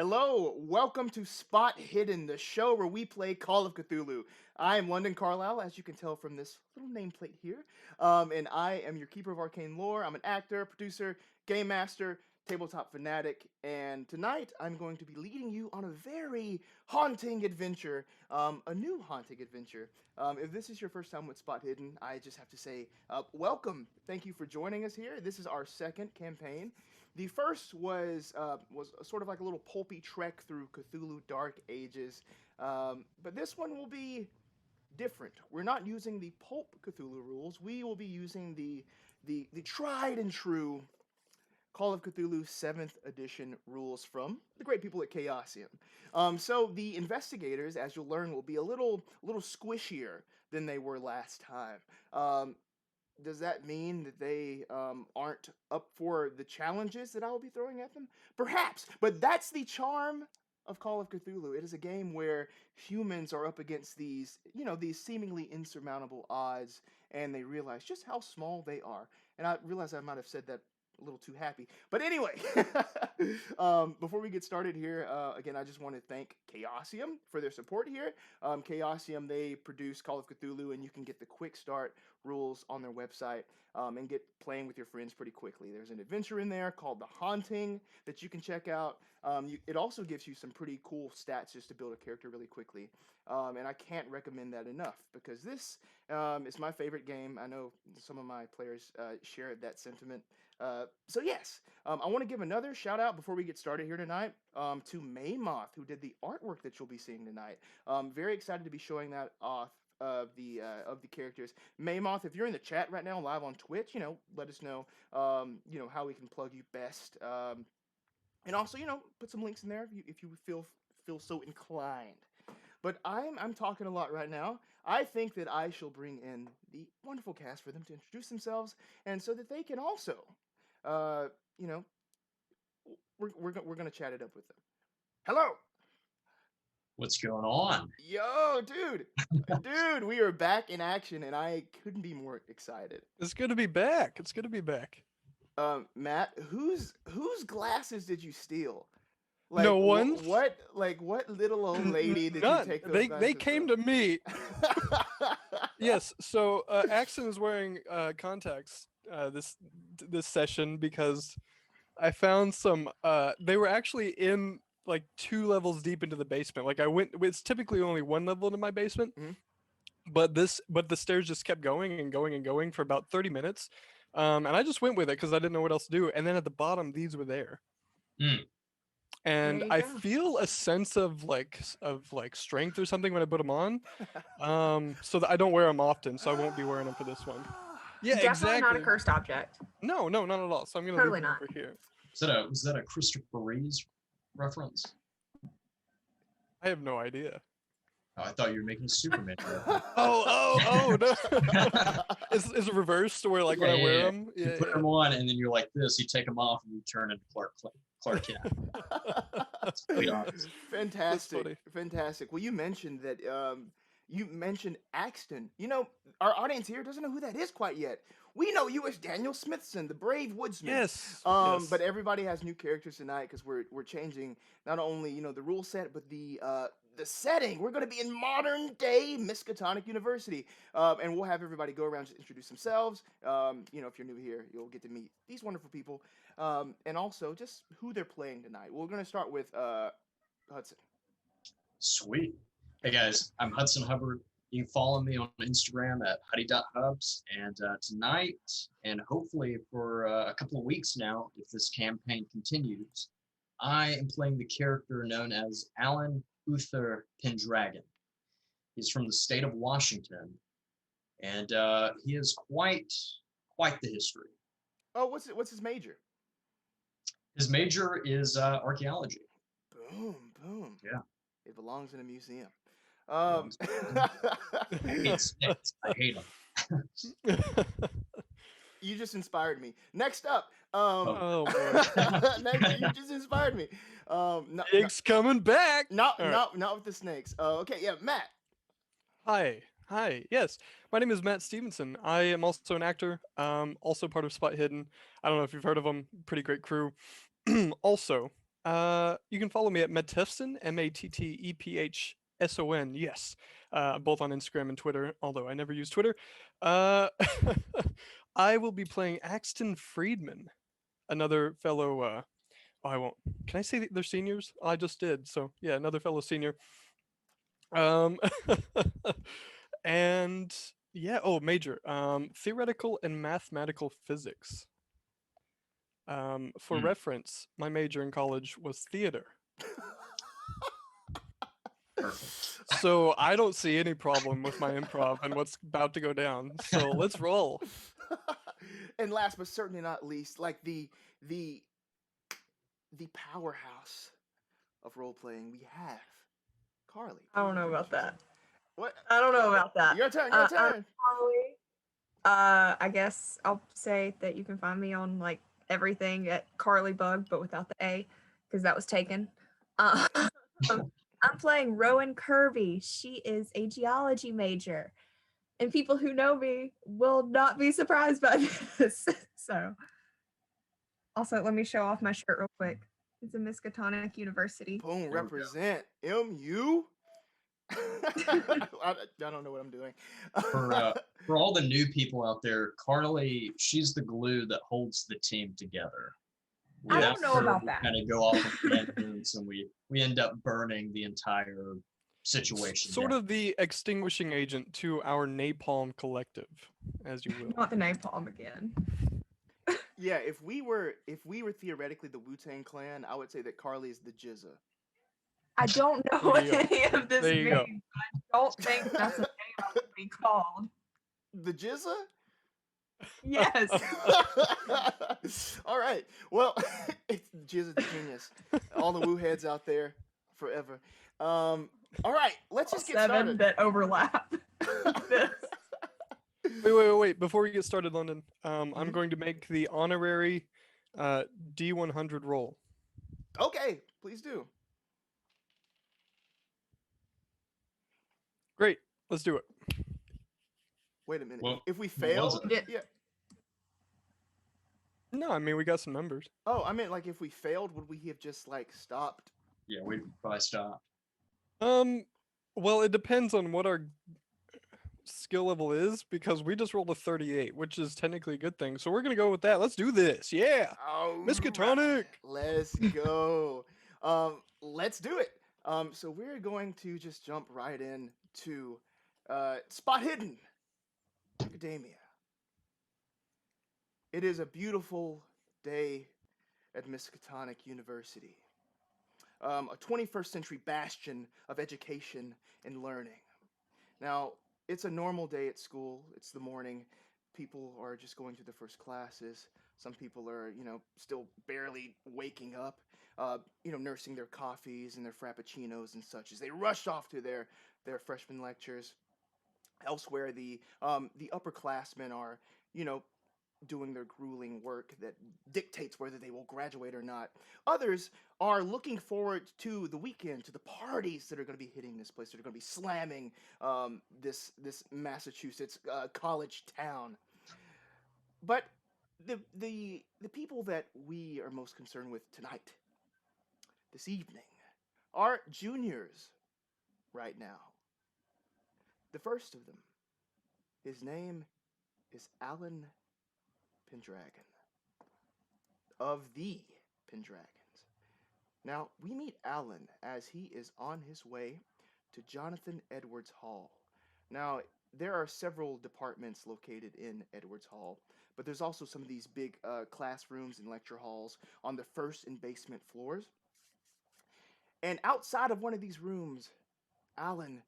Hello, welcome to Spot Hidden, the show where we play Call of Cthulhu. I am London Carlisle, as you can tell from this little nameplate here, and I am your keeper of arcane lore. I'm an actor, producer, game master, tabletop fanatic, and tonight I'm going to be leading you on a very haunting adventure, a new haunting adventure. If this is your first time with Spot Hidden, I just have to say, welcome. Thank you for joining us here. This is our second campaign. The first was sort of like a little pulpy trek through Cthulhu Dark Ages, but this one will be different. We're not using the pulp Cthulhu rules. We will be using the tried and true Call of Cthulhu 7th edition rules from the great people at Chaosium. So the investigators, as you'll learn, will be a little squishier than they were last time. Does that mean that they aren't up for the challenges that I will be throwing at them? Perhaps, but that's the charm of Call of Cthulhu. It is a game where humans are up against these seemingly insurmountable odds, and they realize just how small they are. And I realize I might have said that a little too happy. But anyway, before we get started here, again, I just want to thank Chaosium for their support here. Chaosium, they produce Call of Cthulhu, and you can get the quick start rules on their website and get playing with your friends pretty quickly. There's an adventure in there called The Haunting that you can check out. It also gives you some pretty cool stats just to build a character really quickly. And I can't recommend that enough because this is my favorite game. I know some of my players share that sentiment. So yes, I want to give another shout out before we get started here tonight to Maymoth, who did the artwork that you'll be seeing tonight. Very excited to be showing that off of the characters. Maymoth, if you're in the chat right now live on Twitch, let us know how we can plug you best. And also, put some links in there if you feel so inclined. But I'm talking a lot right now. I think that I shall bring in the wonderful cast for them to introduce themselves, and so that they can also, we're gonna chat it up with them. Hello. What's going on? Yo, dude, we are back in action, and I couldn't be more excited. It's good to be back. Matt, whose glasses did you steal? No one's. What little old lady did you take those glasses They came from? to me. Yes, so Axton is wearing contacts this session because I found some. They were actually in like 2 levels deep into the basement. Like it's typically only 1 level into my basement, but the stairs just kept going and going and going for about 30 minutes, and I just went with it because I didn't know what else to do. And then at the bottom, these were there. And I feel a sense of strength or something when I put them on, so that I don't wear them often. So I won't be wearing them for this one. Yeah, definitely exactly. Not a cursed object. No, not at all. So I'm gonna Totally leave them not. over here. Was that a Christopher Reeves reference? I have no idea. Oh, I thought you were making a Superman joke. Oh no! Is it reversed where when I wear them? You put them on and then you're like this. You take them off and you turn into Clark Kent. That's really honest. Fantastic. Well, you mentioned that. You mentioned Axton. Our audience here doesn't know who that is quite yet. We know you as Daniel Smithson, the brave woodsman. Yes. But everybody has new characters tonight because we're changing not only the rule set but the setting. We're going to be in modern day Miskatonic University, and we'll have everybody go around to introduce themselves. If you're new here, you'll get to meet these wonderful people, and also just who they're playing tonight. We're going to start with Hudson. Sweet. Hey guys, I'm Hudson Hubbard. You can follow me on Instagram at huddy.hubs. And tonight, and hopefully for a couple of weeks now, if this campaign continues, I am playing the character known as Alan Uther Pendragon. He's from the state of Washington, and he is quite the history. Oh, what's his major? His major is archaeology. Boom. Yeah. It belongs in a museum. I hate them. You just inspired me. Next up, oh boy. you just inspired me. Snakes coming back. Not with the snakes. Okay, yeah, Matt. Hi. Yes, my name is Matt Stevenson. I am also an actor. Also part of Spot Hidden. I don't know if you've heard of them. Pretty great crew. Also, You can follow me at Mettefson, Mattephson. Yes, both on Instagram and Twitter. Although I never use Twitter. I will be playing Axton Freidman, another fellow. Oh, I won't. Can I say that they're seniors? I just did. So yeah, another fellow senior. Um, and yeah. Oh, major. Theoretical and mathematical physics. For Hmm. reference, my major in college was theater. Perfect. So I don't see any problem with my improv and what's about to go down. So let's roll. And last but certainly not least, like the the powerhouse of role playing, we have Carly. I don't know about that. What? I don't know about that. Your turn. Your I'm turn. Carly. I guess I'll say that you can find me on like everything at Carly Bug, but without the A, because that was taken. Uh, I'm playing Rowan Kirby. She is a geology major, and people who know me will not be surprised by this. So, also, let me show off my shirt real quick. It's a Miskatonic University. Boom. we go. Represent MU. I don't know what I'm doing. For all the new people out there, Carly, she's the glue that holds the team together. I don't know about that. Kind of go off of tangents, and we end up burning the entire situation. Sort down. of the extinguishing agent to our napalm collective, as you will. Not the napalm again. Yeah, if we were theoretically the Wu-Tang Clan, I would say that Carly is the Jizza. I don't know what There you go. any of this There you go. means. I don't think that's a name I would be called. The Jizza? Yes. All right. Well, it's Jizza the genius. All the Wu heads out there forever. All right, let's just get Seven started. that overlap. This. Wait. Before we get started, London, I'm Mhm. going to make the honorary D100 roll. Okay, please do. Great. Let's do it. Wait a minute. Well, if we what was failed, it? yeah. No, I mean we got some numbers. Oh, I meant like if we failed, would we have just like stopped? Yeah, we'd probably stop. Well, it depends on what our skill level is because we just rolled a 38, which is technically a good thing. So we're gonna go with that. Let's do this. Yeah. Oh, Miskatonic. Let's go. Let's do it. So we're going to just jump right in to Spot Hidden Academia. It is a beautiful day at Miskatonic University, a 21st century bastion of education and learning. Now, it's a normal day at school. It's the morning. People are just going through the first classes. Some people are, still barely waking up, nursing their coffees and their frappuccinos and such as they rush off to their freshman lectures. Elsewhere, the upperclassmen are, doing their grueling work that dictates whether they will graduate or not. Others are looking forward to the weekend, to the parties that are going to be hitting this place, that are going to be slamming this Massachusetts college town. But the people that we are most concerned with tonight, this evening, are juniors right now. The first of them, his name is Alan Pendragon, of the Pendragons. Now, we meet Alan as he is on his way to Jonathan Edwards Hall. Now, there are several departments located in Edwards Hall, but there's also some of these big classrooms and lecture halls on the first and basement floors. And outside of one of these rooms, Alan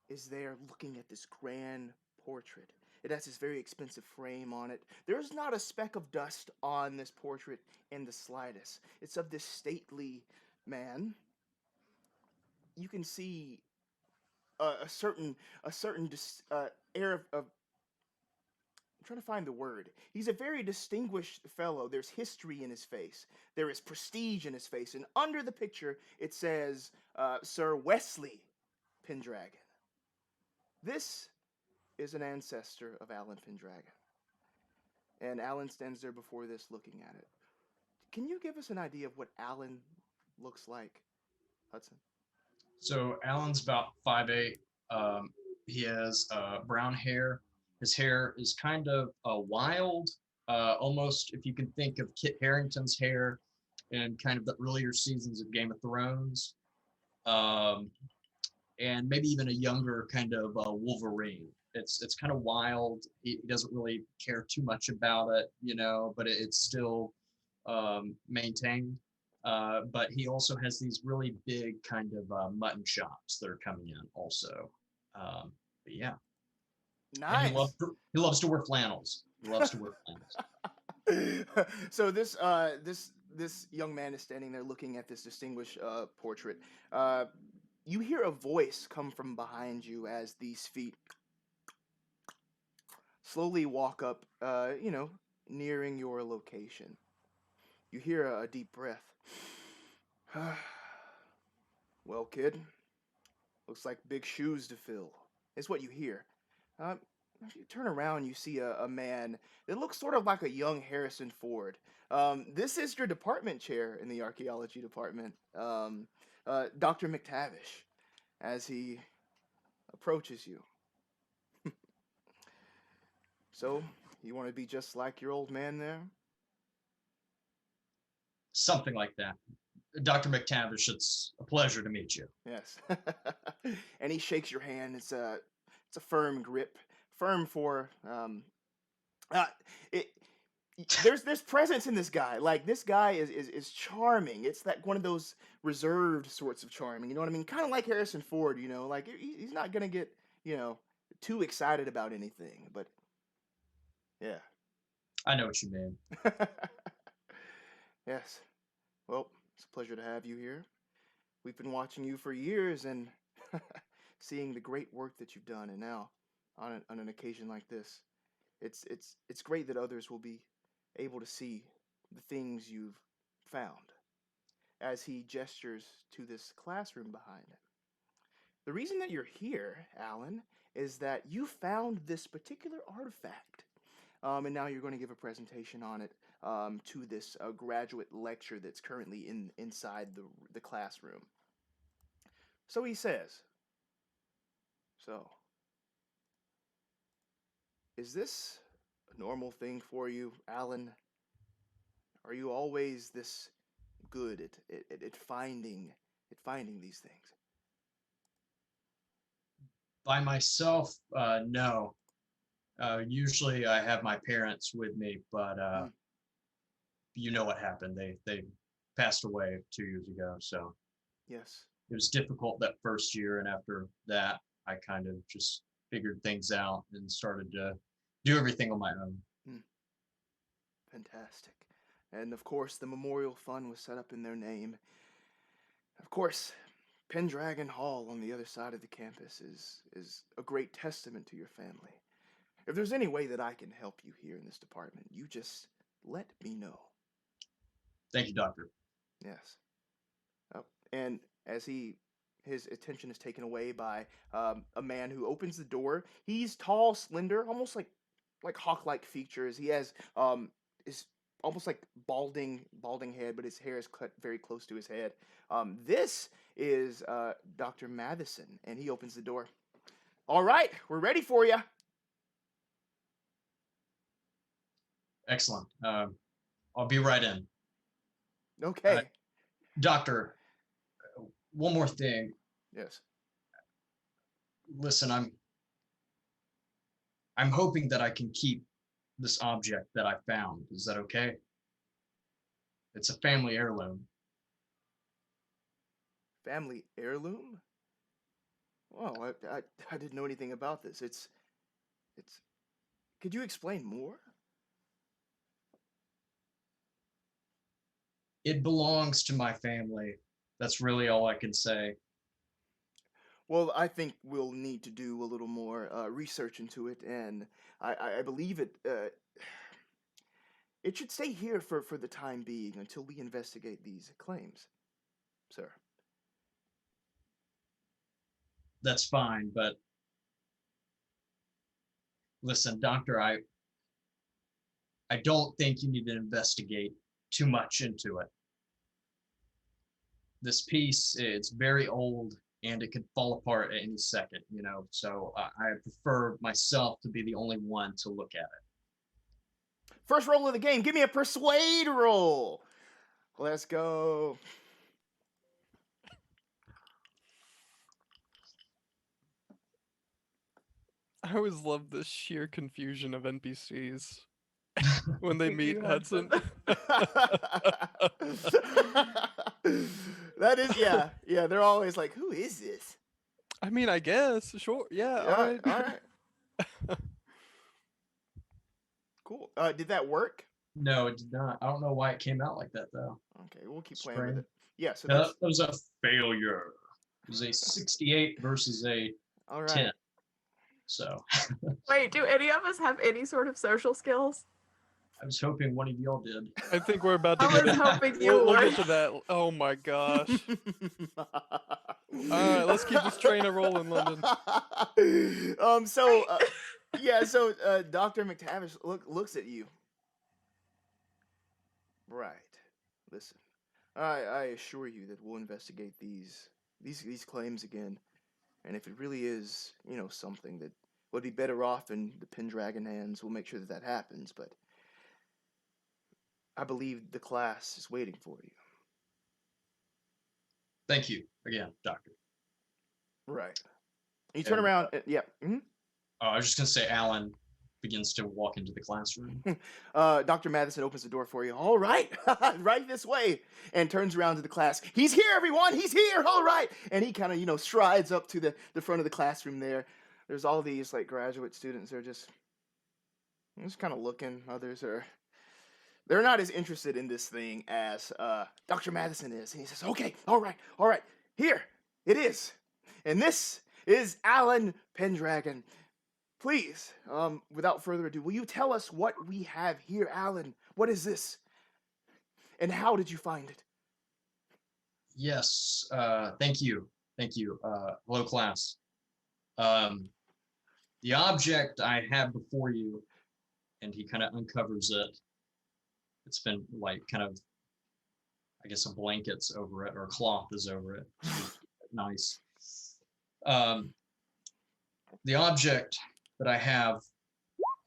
is there looking at this grand portrait. It has this very expensive frame on it. There's not a speck of dust on this portrait in the slightest. It's of this stately man. You can see a certain air of I'm trying to find the word. He's a very distinguished fellow. There's history in his face. There is prestige in his face. And under the picture, it says Sir Wesley Pendragon. This is an ancestor of Alan Pendragon. And Alan stands there before this looking at it. Can you give us an idea of what Alan looks like. Hudson. So Alan's about 5'8". He has brown hair. His hair is kind of wild, almost if you can think of Kit Harington's hair in kind of the earlier seasons of Game of Thrones, and maybe even a younger kind of Wolverine. It's kind of wild. He doesn't really care too much about it, but it's still maintained. But he also has these really big kind of mutton chops that are coming in also. But yeah. And Nice. he loves to wear flannels. He loves to wear flannels. So this young man is standing there looking at this distinguished portrait. You hear a voice come from behind you as these feet slowly walk up, nearing your location. You hear a deep breath. Well, kid, looks like big shoes to fill, is what you hear. If you turn around, you see a man that looks sort of like a young Harrison Ford. This is your department chair in the archaeology department, Dr. McTavish, as he approaches you. So, you want to be just like your old man there? Something like that. Dr. McTavish, it's a pleasure to meet you. Yes. And he shakes your hand. It's a firm grip, firm for there's presence in this guy. Like, this guy is charming. It's that one of those reserved sorts of charming. You know what I mean? Kind of like Harrison Ford. Like he's not gonna get too excited about anything. But yeah. I know what you mean. Yes. Well, it's a pleasure to have you here. We've been watching you for years and seeing the great work that you've done, and now on an occasion like this, it's great that others will be able to see the things you've found. As he gestures to this classroom behind him. The reason that you're here, Alan, is that you found this particular artifact. And now you're going to give a presentation on it to this graduate lecture that's currently inside the classroom. So he says, so, is this a normal thing for you, Alan? Are you always this good at finding these things? By myself, no. Usually I have my parents with me, but you know what happened. They passed away 2 years ago, so Yes. it was difficult that first year, and after that I kind of just figured things out and started to do everything on my own. Fantastic. And of course the memorial fund was set up in their name. Of course, Pendragon Hall on the other side of the campus is a great testament to your family. If there's any way that I can help you here in this department, you just let me know. Thank you, Doctor. Yes. And as his attention is taken away by a man who opens the door. He's tall, slender, almost like hawk-like features. He has is almost like balding head, but his hair is cut very close to his head. This is Dr. Matheson, and he opens the door. All right, we're ready for you. Excellent. I'll be right in. Okay. Doctor, one more thing. Yes. Listen, I'm hoping that I can keep this object that I found. Is that okay? It's a family heirloom. Family heirloom? Well, I didn't know anything about this. It's. Could you explain more? It belongs to my family. That's really all I can say. Well, I think we'll need to do a little more research into it, and I believe it should stay here for the time being until we investigate these claims, sir. That's fine, but listen, Doctor, I don't think you need to investigate too much into it. this piece, it's very old and it could fall apart at any second, you know. So I prefer myself to be the only one to look at it. First roll of the game. Give me a persuade roll. Let's go. I always love the sheer confusion of NPCs when they You, meet Hudson. Hudson. That is, yeah. They're always like, "Who is this?" I mean, I guess, sure, yeah, Yeah, all right. all right. Cool. Did that work? No, it did not. I don't know why it came out like that though. Okay, we'll keep playing with Strange. it. Yeah. So That that's was a failure. It was a 68 versus a all right. 10. So Wait, do any of us have any sort of social skills? I was hoping one of y'all did. I think we're about to I get was into hoping you we'll would. get to that. Oh my gosh. Alright, let's keep this train rolling, London. So yeah, so Dr. McTavish looks at you. Right. Listen, I assure you that we'll investigate these claims again, and if it really is, you know, something that would be better off in the Pendragon hands, we'll make sure that happens. But I believe the class is waiting for you. Thank you again, Doctor. Right. You turn And, around. Yeah. Mhm. I was just gonna say Alan begins to walk into the classroom. Dr. Madison opens the door for you. All right, right this way, and turns around to the class. He's here, everyone. He's here. All right, and he kind of, you know, strides up to the front of the classroom. There's all these like graduate students. They're just kind of looking. Others they're not as interested in this thing as Dr. Madison is. And he says, "Okay, all right. Here it is, and this is Alan Pendragon. Please, without further ado, will you tell us what we have here, Alan? What is this? And how did you find it?" Yes, thank you. Hello, class. The object I have before you, and he kind of uncovers it. It's been like kind of, I guess, a blanket's over it or a cloth is over it. Nice. The object that I have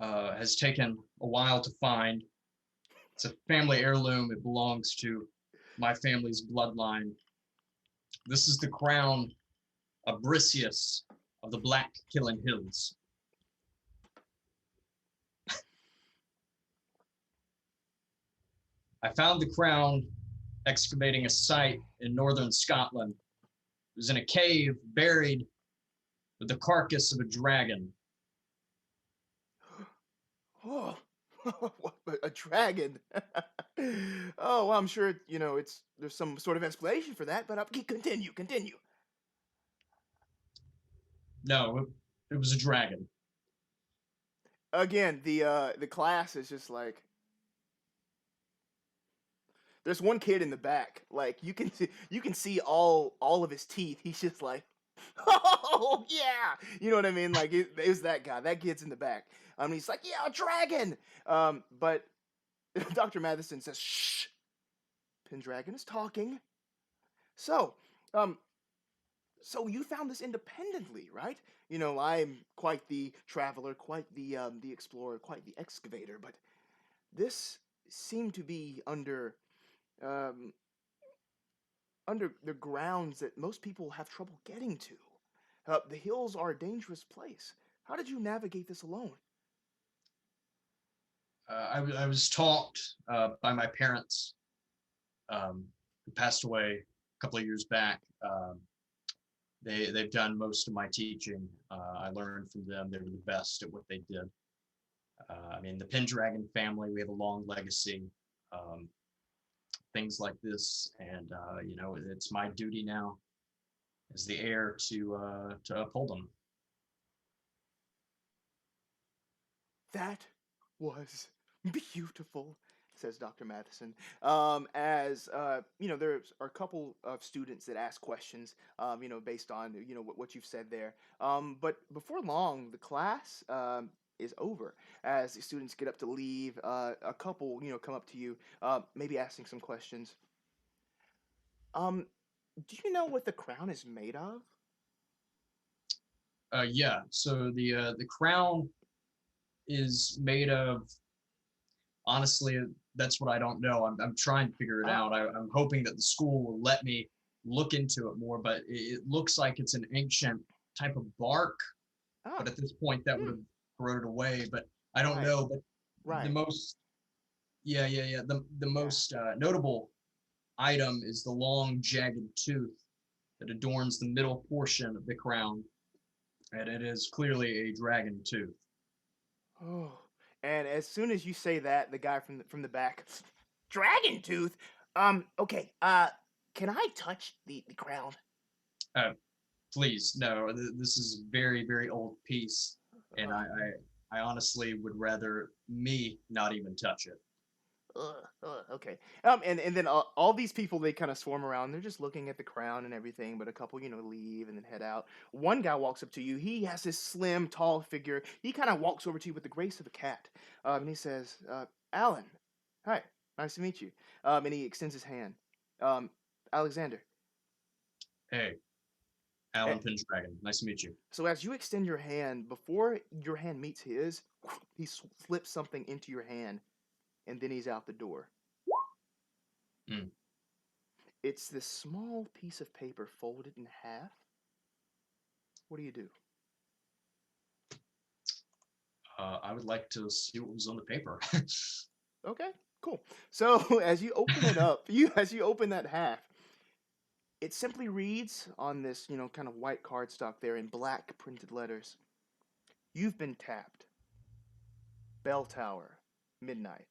has taken a while to find. It's a family heirloom. It belongs to my family's bloodline. This is the crown of Brisius of the Black Killing Hills. I found the crown excavating a site in northern Scotland. It was in a cave buried with the carcass of a dragon. Oh, a dragon. Oh, well, I'm sure, you know, there's some sort of explanation for that, but continue. No, it was a dragon. Again, the class is just like, there's one kid in the back, like you can see all of his teeth. He's just like, "Oh yeah," you know what I mean? Like it was that guy. That kid's in the back. He's like, "Yeah, a dragon." But Dr. Madison says, "Shh, Pendragon is talking." So, so you found this independently, right? You know, I'm quite the traveler, quite the explorer, quite the excavator, but this seemed to be under the grounds that most people have trouble getting to. The hills are a dangerous place. How did you navigate this alone? I was taught by my parents, who passed away a couple of years back. They've done most of my teaching. I learned from them. They were the best at what they did. I mean, the Pendragon family, we have a long legacy. Things like this, and you know, it's my duty now as the heir to uphold them. That was beautiful, says Dr. Matheson. As you know, there are a couple of students that ask questions, you know, based on, you know, what you've said there. But before long, the class is over. As the students get up to leave, a couple, you know, come up to you, maybe asking some questions. Do you know what the crown is made of? Yeah. So the crown is made of. Honestly, that's what I don't know. I'm trying to figure it Ah. out. I'm hoping that the school will let me look into it more. But it looks like it's an ancient type of bark. Oh, But at this point, that would have corroded away. But I don't Right. know. But the right. most, yeah. The most notable item is the long, jagged tooth that adorns the middle portion of the crown, and it is clearly a dragon tooth. Oh, and as soon as you say that, the guy from the back, dragon tooth. Okay. Can I touch the crown? Please, no. This is a very, very old piece, and Ugh, I honestly would rather me not even touch it. Okay. And then all these people, they kind of swarm around. They're just looking at the crown and everything, but a couple, leave and then head out. One guy walks up to you. He has this slim, tall figure. He kind of walks over to you with the grace of a cat. And he says, Alan, hi, nice to meet you. And he extends his hand. Alexander. Hey, Eh, Alan Pendragon, nice to meet you. So as you extend your hand, before your hand meets his, he slips something into your hand, and then he's out the door. Mm. It's this small piece of paper folded in half. What do you do? I would like to see what was on the paper. Okay, cool. So as you open it up, as you open that half, it simply reads on this, kind of white cardstock there in black printed letters. You've been tapped. Bell Tower, midnight.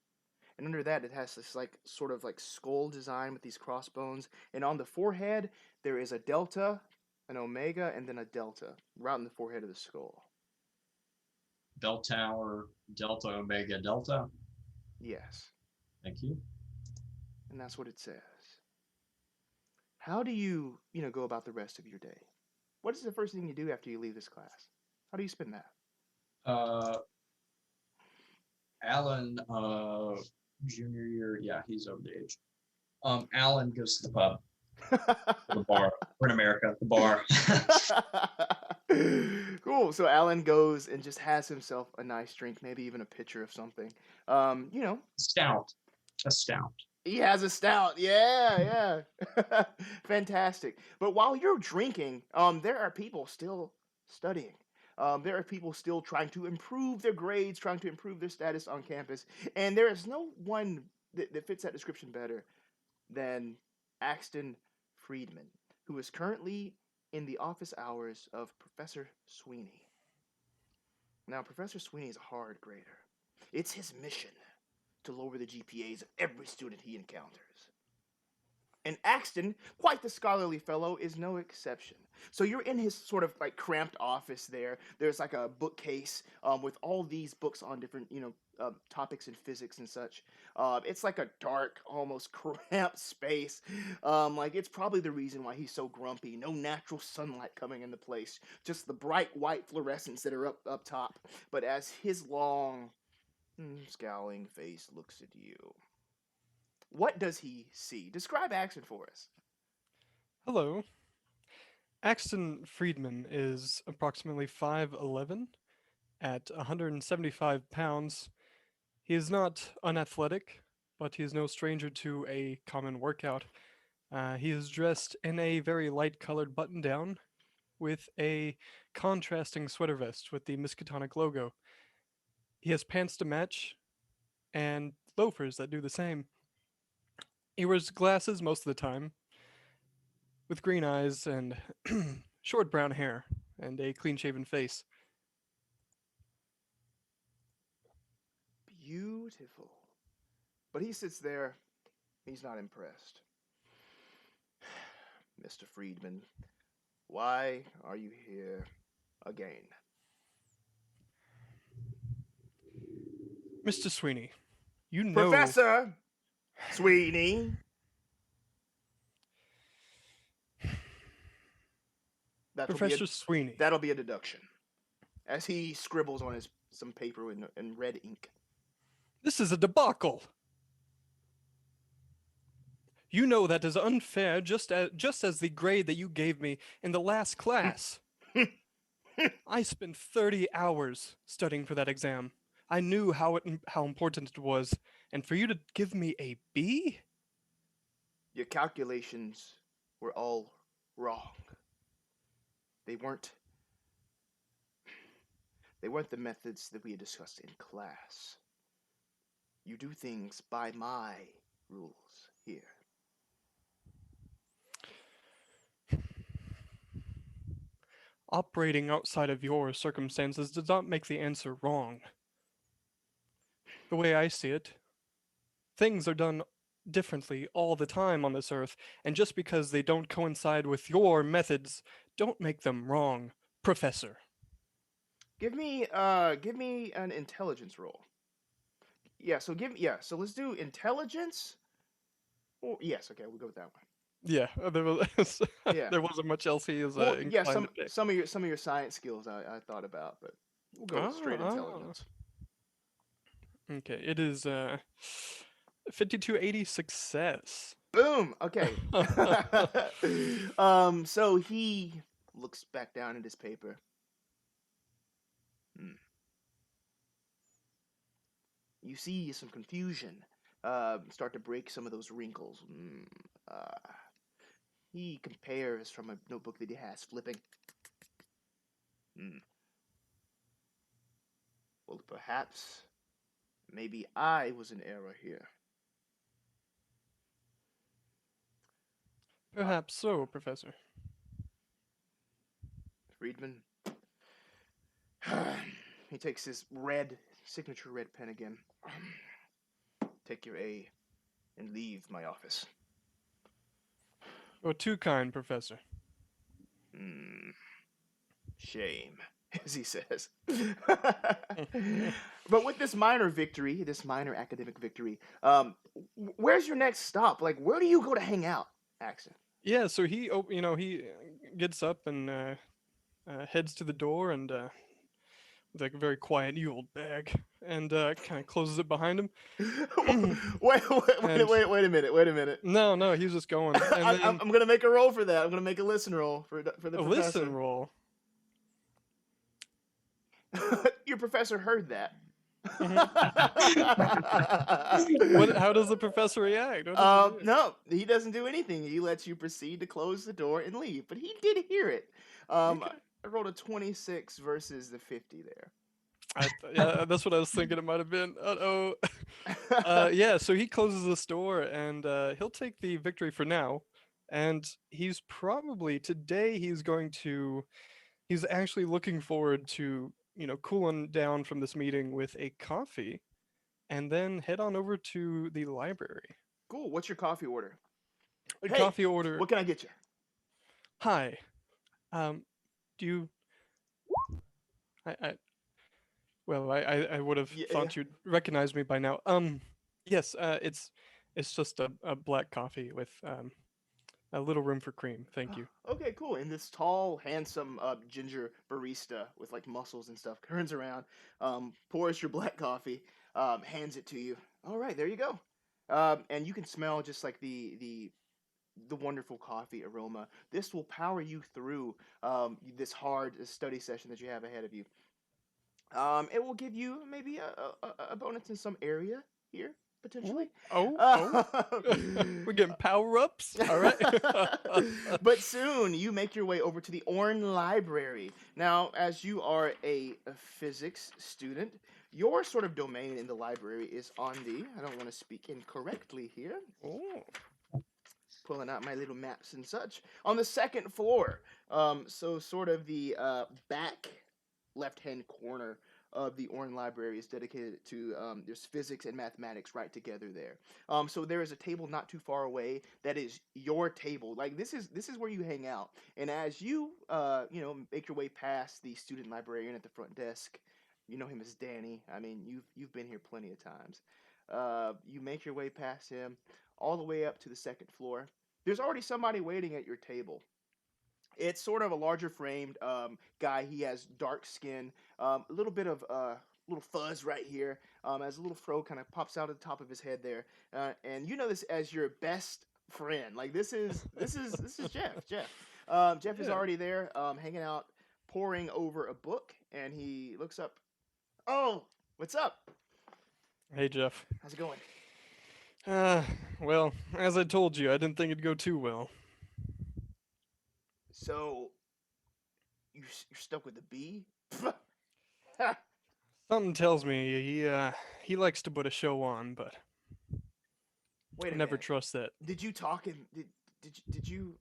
And under that, it has this sort of skull design with these crossbones. And on the forehead, there is a delta, an omega, and then a delta right in the forehead of the skull. Bell Tower, Delta, Omega, Delta. Yes. Thank you. And that's what it says. How do you, go about the rest of your day? What is the first thing you do after you leave this class? How do you spend that? Alan, junior year, yeah, he's over the age. Alan goes to the pub, the bar. We're in America, the bar. Cool. So Alan goes and just has himself a nice drink, maybe even a pitcher of something. Stout. A stout. He has a stout. Yeah. Fantastic. But while you're drinking, there are people still studying. There are people still trying to improve their grades, trying to improve their status on campus. And there is no one that fits that description better than Axton Freidman, who is currently in the office hours of Professor Sweeney. Now, Professor Sweeney is a hard grader. It's his mission to lower the GPAs of every student he encounters. And Axton, quite the scholarly fellow, is no exception. So you're in his sort of cramped office there. There's a bookcase with all these books on different, topics in physics and such. It's like a dark, almost cramped space. It's probably the reason why he's so grumpy. No natural sunlight coming into place. Just the bright white fluorescents that are up top. But as his long, scowling face looks at you, what does he see? Describe Axton for us. Hello. Axton Freidman is approximately 5'11", at 175 pounds. He is not unathletic, but he is no stranger to a common workout. He is dressed in a very light-colored button-down with a contrasting sweater vest with the Miskatonic logo. He has pants to match and loafers that do the same. He wears glasses most of the time, with green eyes and short brown hair and a clean-shaven face. Beautiful. But he sits there. He's not impressed. Mr. Freidman, why are you here again? Mr. Sweeney, you know... Professor Sweeney. Professor Sweeney. That'll be a deduction. As he scribbles on some paper in red ink. This is a debacle. You know that is unfair, just as the grade that you gave me in the last class. I spent 30 hours studying for that exam. I knew how important it was, and for you to give me a B? Your calculations were all wrong. They weren't the methods that we had discussed in class. You do things by my rules here. Operating outside of your circumstances does not make the answer wrong. The way I see it, things are done differently all the time on this earth, and just because they don't coincide with your methods, don't make them wrong, Professor. Give me an intelligence roll. So let's do intelligence. Or yes, okay, we'll go with that one. Yeah, Yeah. there wasn't much else he is Well, inclined to pick. some of your science skills I thought about, but we'll go with straight intelligence. Okay, it is 5280 success. Boom. Okay. So he looks back down at his paper. You see some confusion start to break some of those wrinkles. He compares from a notebook that he has, flipping. Well, perhaps, maybe I was in error here. Perhaps so, Professor. Freidman. He takes his signature red pen again. Take your A and leave my office. You're too kind, Professor. Shame, as he says. But with this minor academic victory, where's your next stop? Like, where do you go to hang out, Axton? Yeah, so he gets up and heads to the door and with like a very quiet, "You old bag," and kind of closes it behind him. Wait a minute. No, he was just going. And then, I'm gonna make a roll for that. I'm gonna make a listen roll for the a professor. listen roll. Your professor heard that. How does the professor react? What does he do? No, he doesn't do anything. He lets you proceed to close the door and leave. But he did hear it. Okay. I rolled a 26 versus the 50 there. Yeah, that's what I was thinking. It might have been. Uh-oh. Yeah, so he closes this door and he'll take the victory for now. And he's probably today he's actually looking forward to cooling down from this meeting with a coffee, and then head on over to the library. Cool. What's your coffee order? A Hey, coffee order. What can I get you? Hi. Do you? I would have thought you'd recognize me by now. Yes. It's just a black coffee with a little room for cream. Thank you. Okay, cool. And this tall, handsome ginger barista with like muscles and stuff turns around, pours your black coffee, hands it to you. All right, there you go. And you can smell just like the wonderful coffee aroma. This will power you through this hard study session that you have ahead of you. It will give you maybe a bonus in some area here, potentially. We're getting power-ups. All right. But soon you make your way over to the Orn Library. Now, as you are a physics student, your sort of domain in the library is on I don't want to speak incorrectly here. Pulling out my little maps and such. On the second floor. So sort of the back left-hand corner of the Orn Library is dedicated to there's physics and mathematics right together there. So there is a table not too far away that is your table. Like this is where you hang out. And as you make your way past the student librarian at the front desk, you know him as Danny. I mean, you've been here plenty of times. You make your way past him all the way up to the second floor. There's already somebody waiting at your table. It's sort of a larger framed guy. He has dark skin, a little bit of little fuzz right here, as a little fro kind of pops out of the top of his head there. And you know this as your best friend. Like this is Jeff. Jeff is Yeah. already there, hanging out, poring over a book, and he looks up. Oh, what's up? Hey, Jeff. How's it going? Uh, well, as I told you, I didn't think it'd go too well. So you're stuck with the bee? Something tells me he likes to put a show on, but Wait I a never minute. trust that. Did you talk him? Did you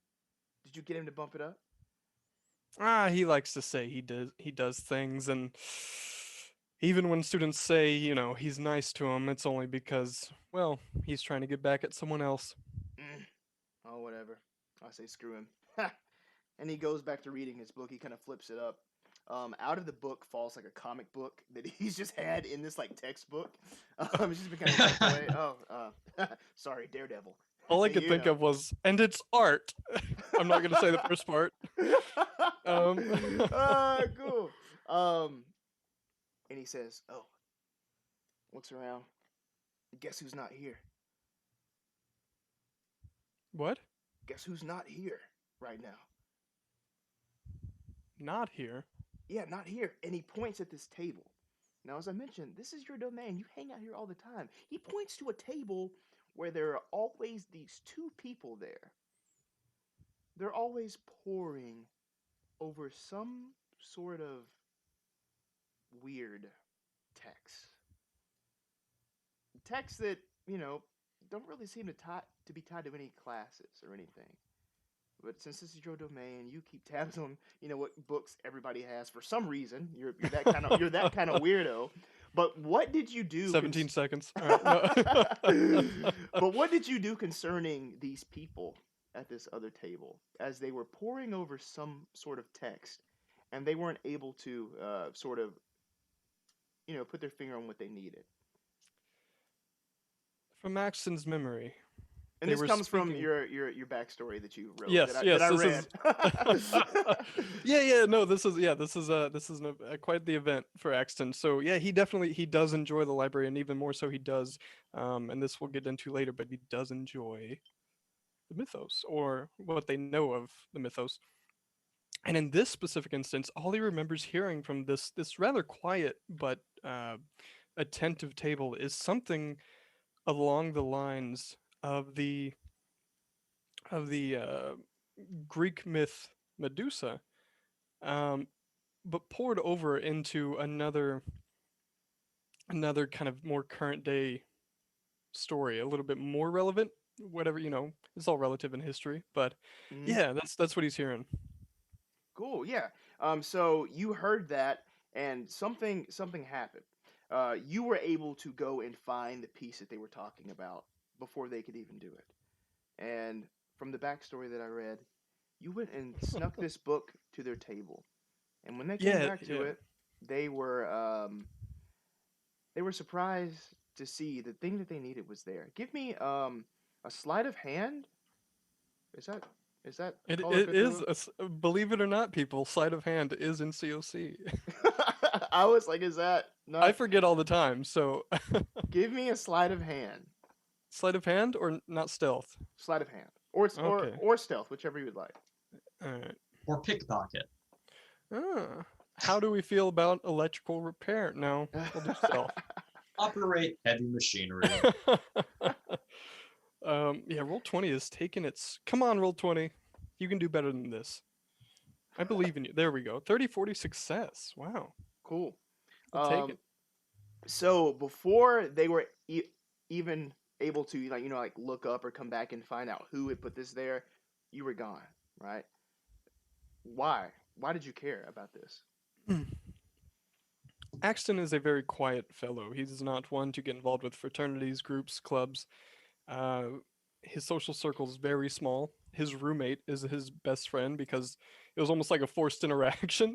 get him to bump it up? He likes to say he does things, and even when students say, he's nice to him, it's only because, well, he's trying to get back at someone else. Oh, whatever. I say screw him. And he goes back to reading his book. He kind of flips it up. Out of the book falls like a comic book that he's just had in this like textbook. It's just been kind of tucked away. Oh, sorry, Daredevil. All I could think of was, and it's art. I'm not gonna say the first part. Cool. And he says, "Oh, looks around. Guess who's not here? What? Guess who's not here right now? Not here. Yeah, not here." And he points at this table. Now, as I mentioned, this is your domain. You hang out here all the time. He points to a table where there are always these two people there. They're always poring over some sort of weird text. Texts that, don't really seem to be tied to any classes or anything. But since this is your domain, you keep tabs on, what books everybody has for some reason. You're that kind of weirdo. But what did you do? 17 seconds. All right, no. But what did you do concerning these people at this other table as they were poring over some sort of text, and they weren't able to sort of, put their finger on what they needed? From Axton's memory. And They this were comes from speaking- your backstory that you wrote. Yes, that yes, I this read. Yeah, no, this is quite the event for Axton. So yeah, he does enjoy the library, and even more so he does, and this we'll get into later, but he does enjoy the mythos, or what they know of the mythos. And in this specific instance, all he remembers hearing from this rather quiet but attentive table is something along the lines of the Greek myth Medusa, but poured over into another kind of more current day story, a little bit more relevant. Whatever, it's all relative in history, but Mhm. yeah, that's what he's hearing. Cool. Yeah. So you heard that, and something happened. You were able to go and find the piece that they were talking about before they could even do it. And from the backstory that I read, you went and snuck this book to their table. And when they came back to it, they were surprised to see the thing that they needed was there. Give me a sleight of hand. Is that It Call of is, believe it or not, people, sleight of hand is in COC. I was like, is that not? I forget all the time, so Give me a sleight of hand. sleight of hand or not stealth? Sleight of hand, or Okay. or stealth, whichever you would like. All right. Or pickpocket. How do we feel about electrical repair? No, we'll do stealth. Operate heavy machinery. Yeah, roll 20 is taking its. Come on, roll 20. You can do better than this. I believe in you. There we go. 30-40 success. Wow. Cool. I'll take it. So before they were even able to like look up or come back and find out who had put this there, you were gone, right? Why? Why did you care about this? Axton is a very quiet fellow. He's not one to get involved with fraternities, groups, clubs. His social circle is very small. His roommate is his best friend because it was almost like a forced interaction.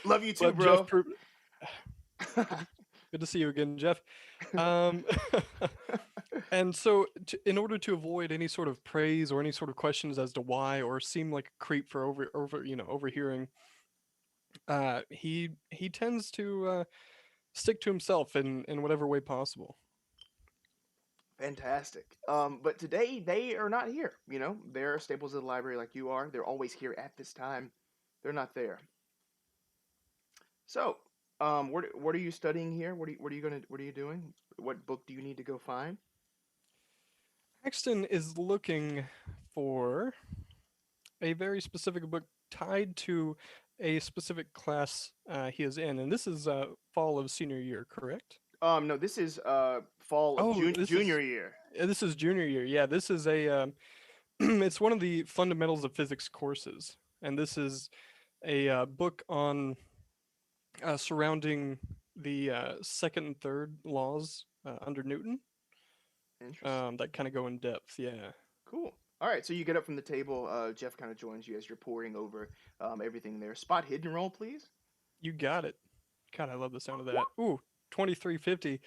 Love you too, But bro. Jeff Good to see you again, Jeff. And so, in order to avoid any sort of praise or any sort of questions as to why, or seem like a creep for overhearing, he tends to stick to himself in whatever way possible. Fantastic. But today they are not here. You know, they're staples of the library like you are. They're always here at this time. They're not there. So, what are you studying here? What are you doing? What book do you need to go find? Axton is looking for a very specific book tied to a specific class he is in, and this is fall of senior year, correct? No, this is fall of Oh, junior year. this is junior year. Yeah, this is a it's one of the fundamentals of physics courses, and this is a book on surrounding the second and third laws under Newton Interesting. that kind of go in depth. Yeah. Cool. All right, so you get up from the table. Jeff kind of joins you as you're pouring over everything there. Spot hidden roll, please. You got it. God, I love the sound of that. Ooh, 2350.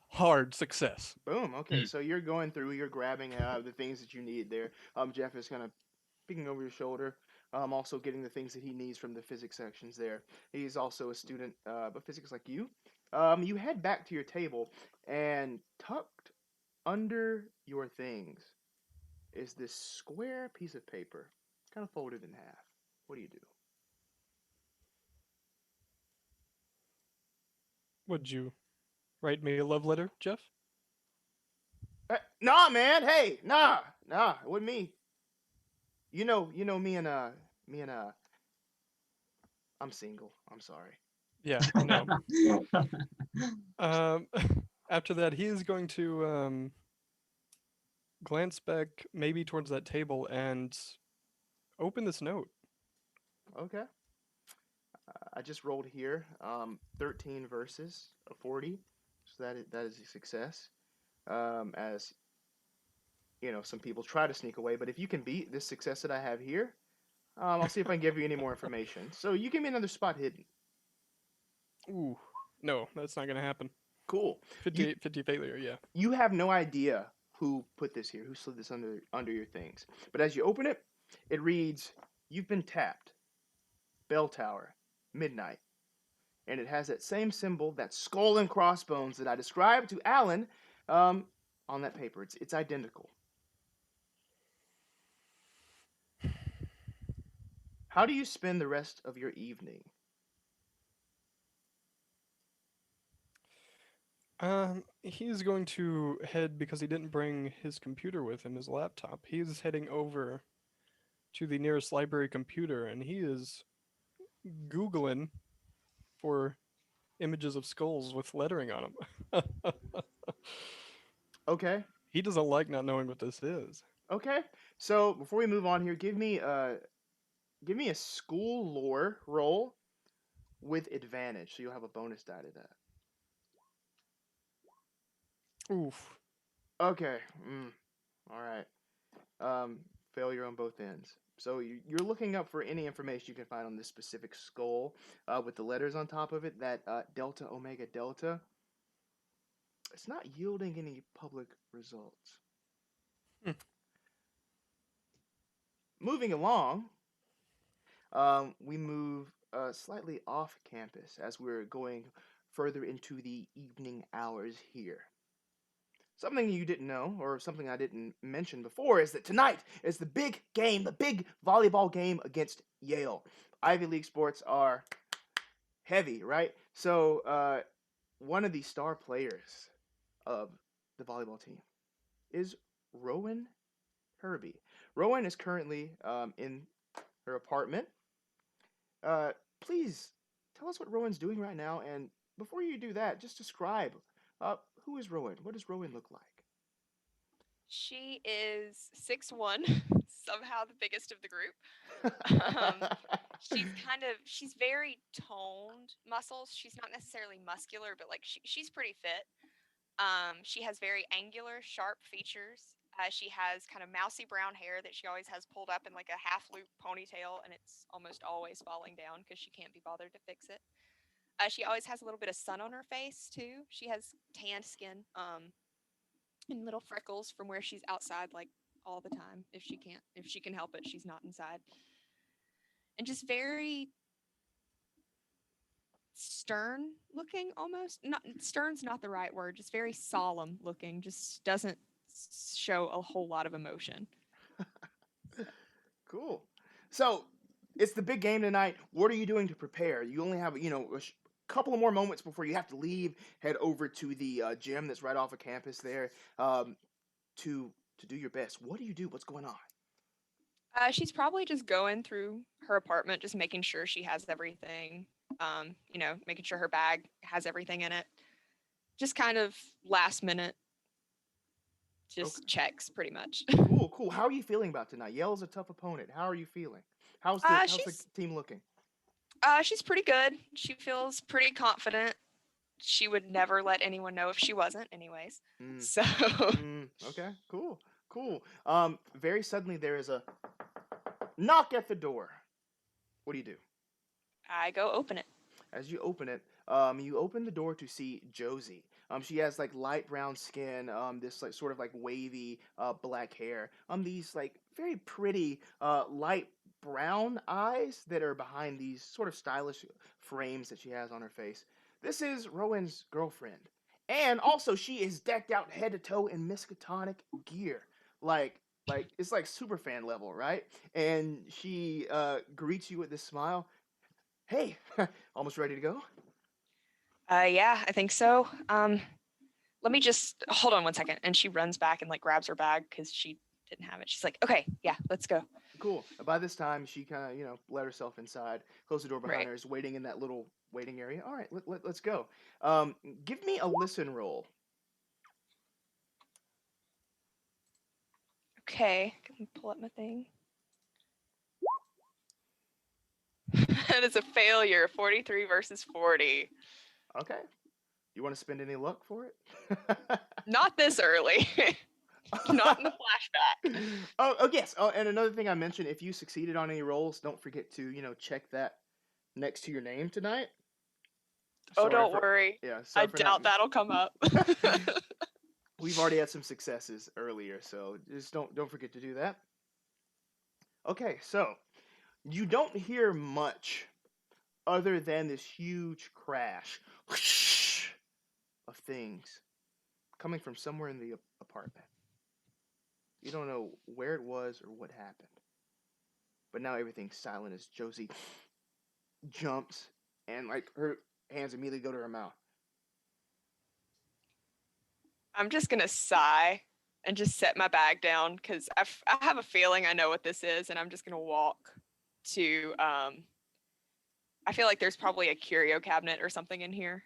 Hard success. Boom. Okay, Hmm. so you're going through. You're grabbing the things that you need there. Jeff is kind of peeking over your shoulder. Also getting the things that he needs from the physics sections there. He's also a student of physics like you. You head back to your table, and tucked under your things is this square piece of paper, kind of folded in half. What do you do? Would you write me a love letter, Jeff? Nah, man. Hey, nah, it wasn't me. Me and I'm single. I'm sorry. Yeah, I know. Um, after that, he is going to glance back maybe towards that table and open this note. Okay. I just rolled here. 13 verses of 40, so that is a success. As some people try to sneak away, but if you can beat this success that I have here, I'll see if I can give you any more information. So you give me another spot hidden. Ooh, no, that's not going to happen. Cool. 50 failure, yeah. You have no idea who put this here, who slid this under your things. But as you open it, it reads, "You've been tapped. Bell tower. Midnight." And it has that same symbol, that skull and crossbones that I described to Alan on that paper. It's identical. How do you spend the rest of your evening? He's going to head because he didn't bring his computer with him, his laptop. He's heading over to the nearest library computer, and he is Googling for images of skulls with lettering on them. Okay. He doesn't like not knowing what this is. Okay. So before we move on here, give me a school lore roll with advantage, so you'll have a bonus die to that. Oof. Okay. All right. Failure on both ends. So you're looking up for any information you can find on this specific skull with the letters on top of it, that Delta Omega Delta. It's not yielding any public results. Moving along, we move slightly off campus as we're going further into the evening hours here. Something you didn't know, or something I didn't mention before, is that tonight is the big game, the big volleyball game against Yale. Ivy League sports are heavy, right? So one of the star players of the volleyball team is Rowan Kirby. Rowan is currently in her apartment. Please tell us what Rowan's doing right now, and before you do that, just describe who is Rowan? What does Rowan look like? She is 6'1", somehow the biggest of the group. She's very toned muscles. She's not necessarily muscular, but like she's pretty fit. She has very angular, sharp features. She has kind of mousy brown hair that she always has pulled up in like a half loop ponytail, and it's almost always falling down because she can't be bothered to fix it. She always has a little bit of sun on her face too. She has tanned skin, and little freckles from where she's outside like all the time. If she can help it, she's not inside. And just very stern looking almost. Not stern's not the right word, just very solemn looking, just doesn't show a whole lot of emotion. Cool. So it's the big game tonight. What are you doing to prepare? You only have a couple of more moments before you have to leave. Head over to the gym that's right off of campus there to do your best. What do you do? What's going on? She's probably just going through her apartment, just making sure she has everything. Making sure her bag has everything in it. Just kind of last minute, just checks pretty much. Cool. How are you feeling about tonight? Yell's a tough opponent. How are you feeling? How's the team looking? She's pretty good. She feels pretty confident. She would never let anyone know if she wasn't, anyways. So. Okay. Cool. Very suddenly there is a knock at the door. What do you do? I go open it. As you open it, you open the door to see Josie. She has like light brown skin, this like sort of like wavy black hair, these like very pretty light brown eyes that are behind these sort of stylish frames that she has on her face. This is Rowan's girlfriend, and also she is decked out head to toe in Miskatonic gear, like it's like super fan level, right? And she greets you with this smile. Hey, almost ready to go? Yeah, I think so. Let me just hold on one second. And she runs back and like grabs her bag because she didn't have it. She's like, okay, yeah, let's go. Cool. By this time, she kind of, let herself inside, closed the door behind her, is waiting in that little waiting area. All right, let's go. Give me a listen roll. Okay, can we pull up my thing? That is a failure. 43 versus 40. Okay. You want to spend any luck for it? Not this early. Not in the flashback. Oh, yes. Oh, and another thing I mentioned, if you succeeded on any rolls, don't forget to, check that next to your name tonight. Don't worry. Yeah, I doubt that'll come up. We've already had some successes earlier, so just don't forget to do that. Okay, so you don't hear much other than this huge crash of things coming from somewhere in the apartment. You don't know where it was or what happened. But now everything's silent as Josie jumps and like her hands immediately go to her mouth. I'm just going to sigh and just set my bag down because I have a feeling I know what this is, and I'm just going to walk to, I feel like there's probably a curio cabinet or something in here.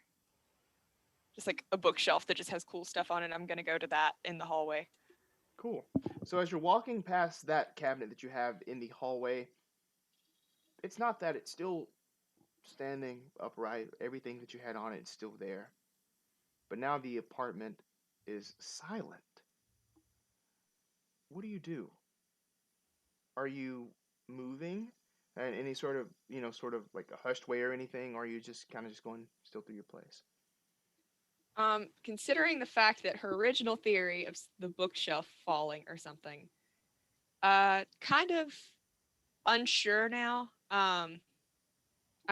Just like a bookshelf that just has cool stuff on it. I'm going to go to that in the hallway. Cool. So as you're walking past that cabinet that you have in the hallway, it's not that it's still standing upright. Everything that you had on it is still there. But now the apartment is silent. What do? Are you moving in any sort of, like a hushed way or anything? Or are you just kind of just going still through your place? Considering the fact that her original theory of the bookshelf falling or something, kind of unsure now. I'm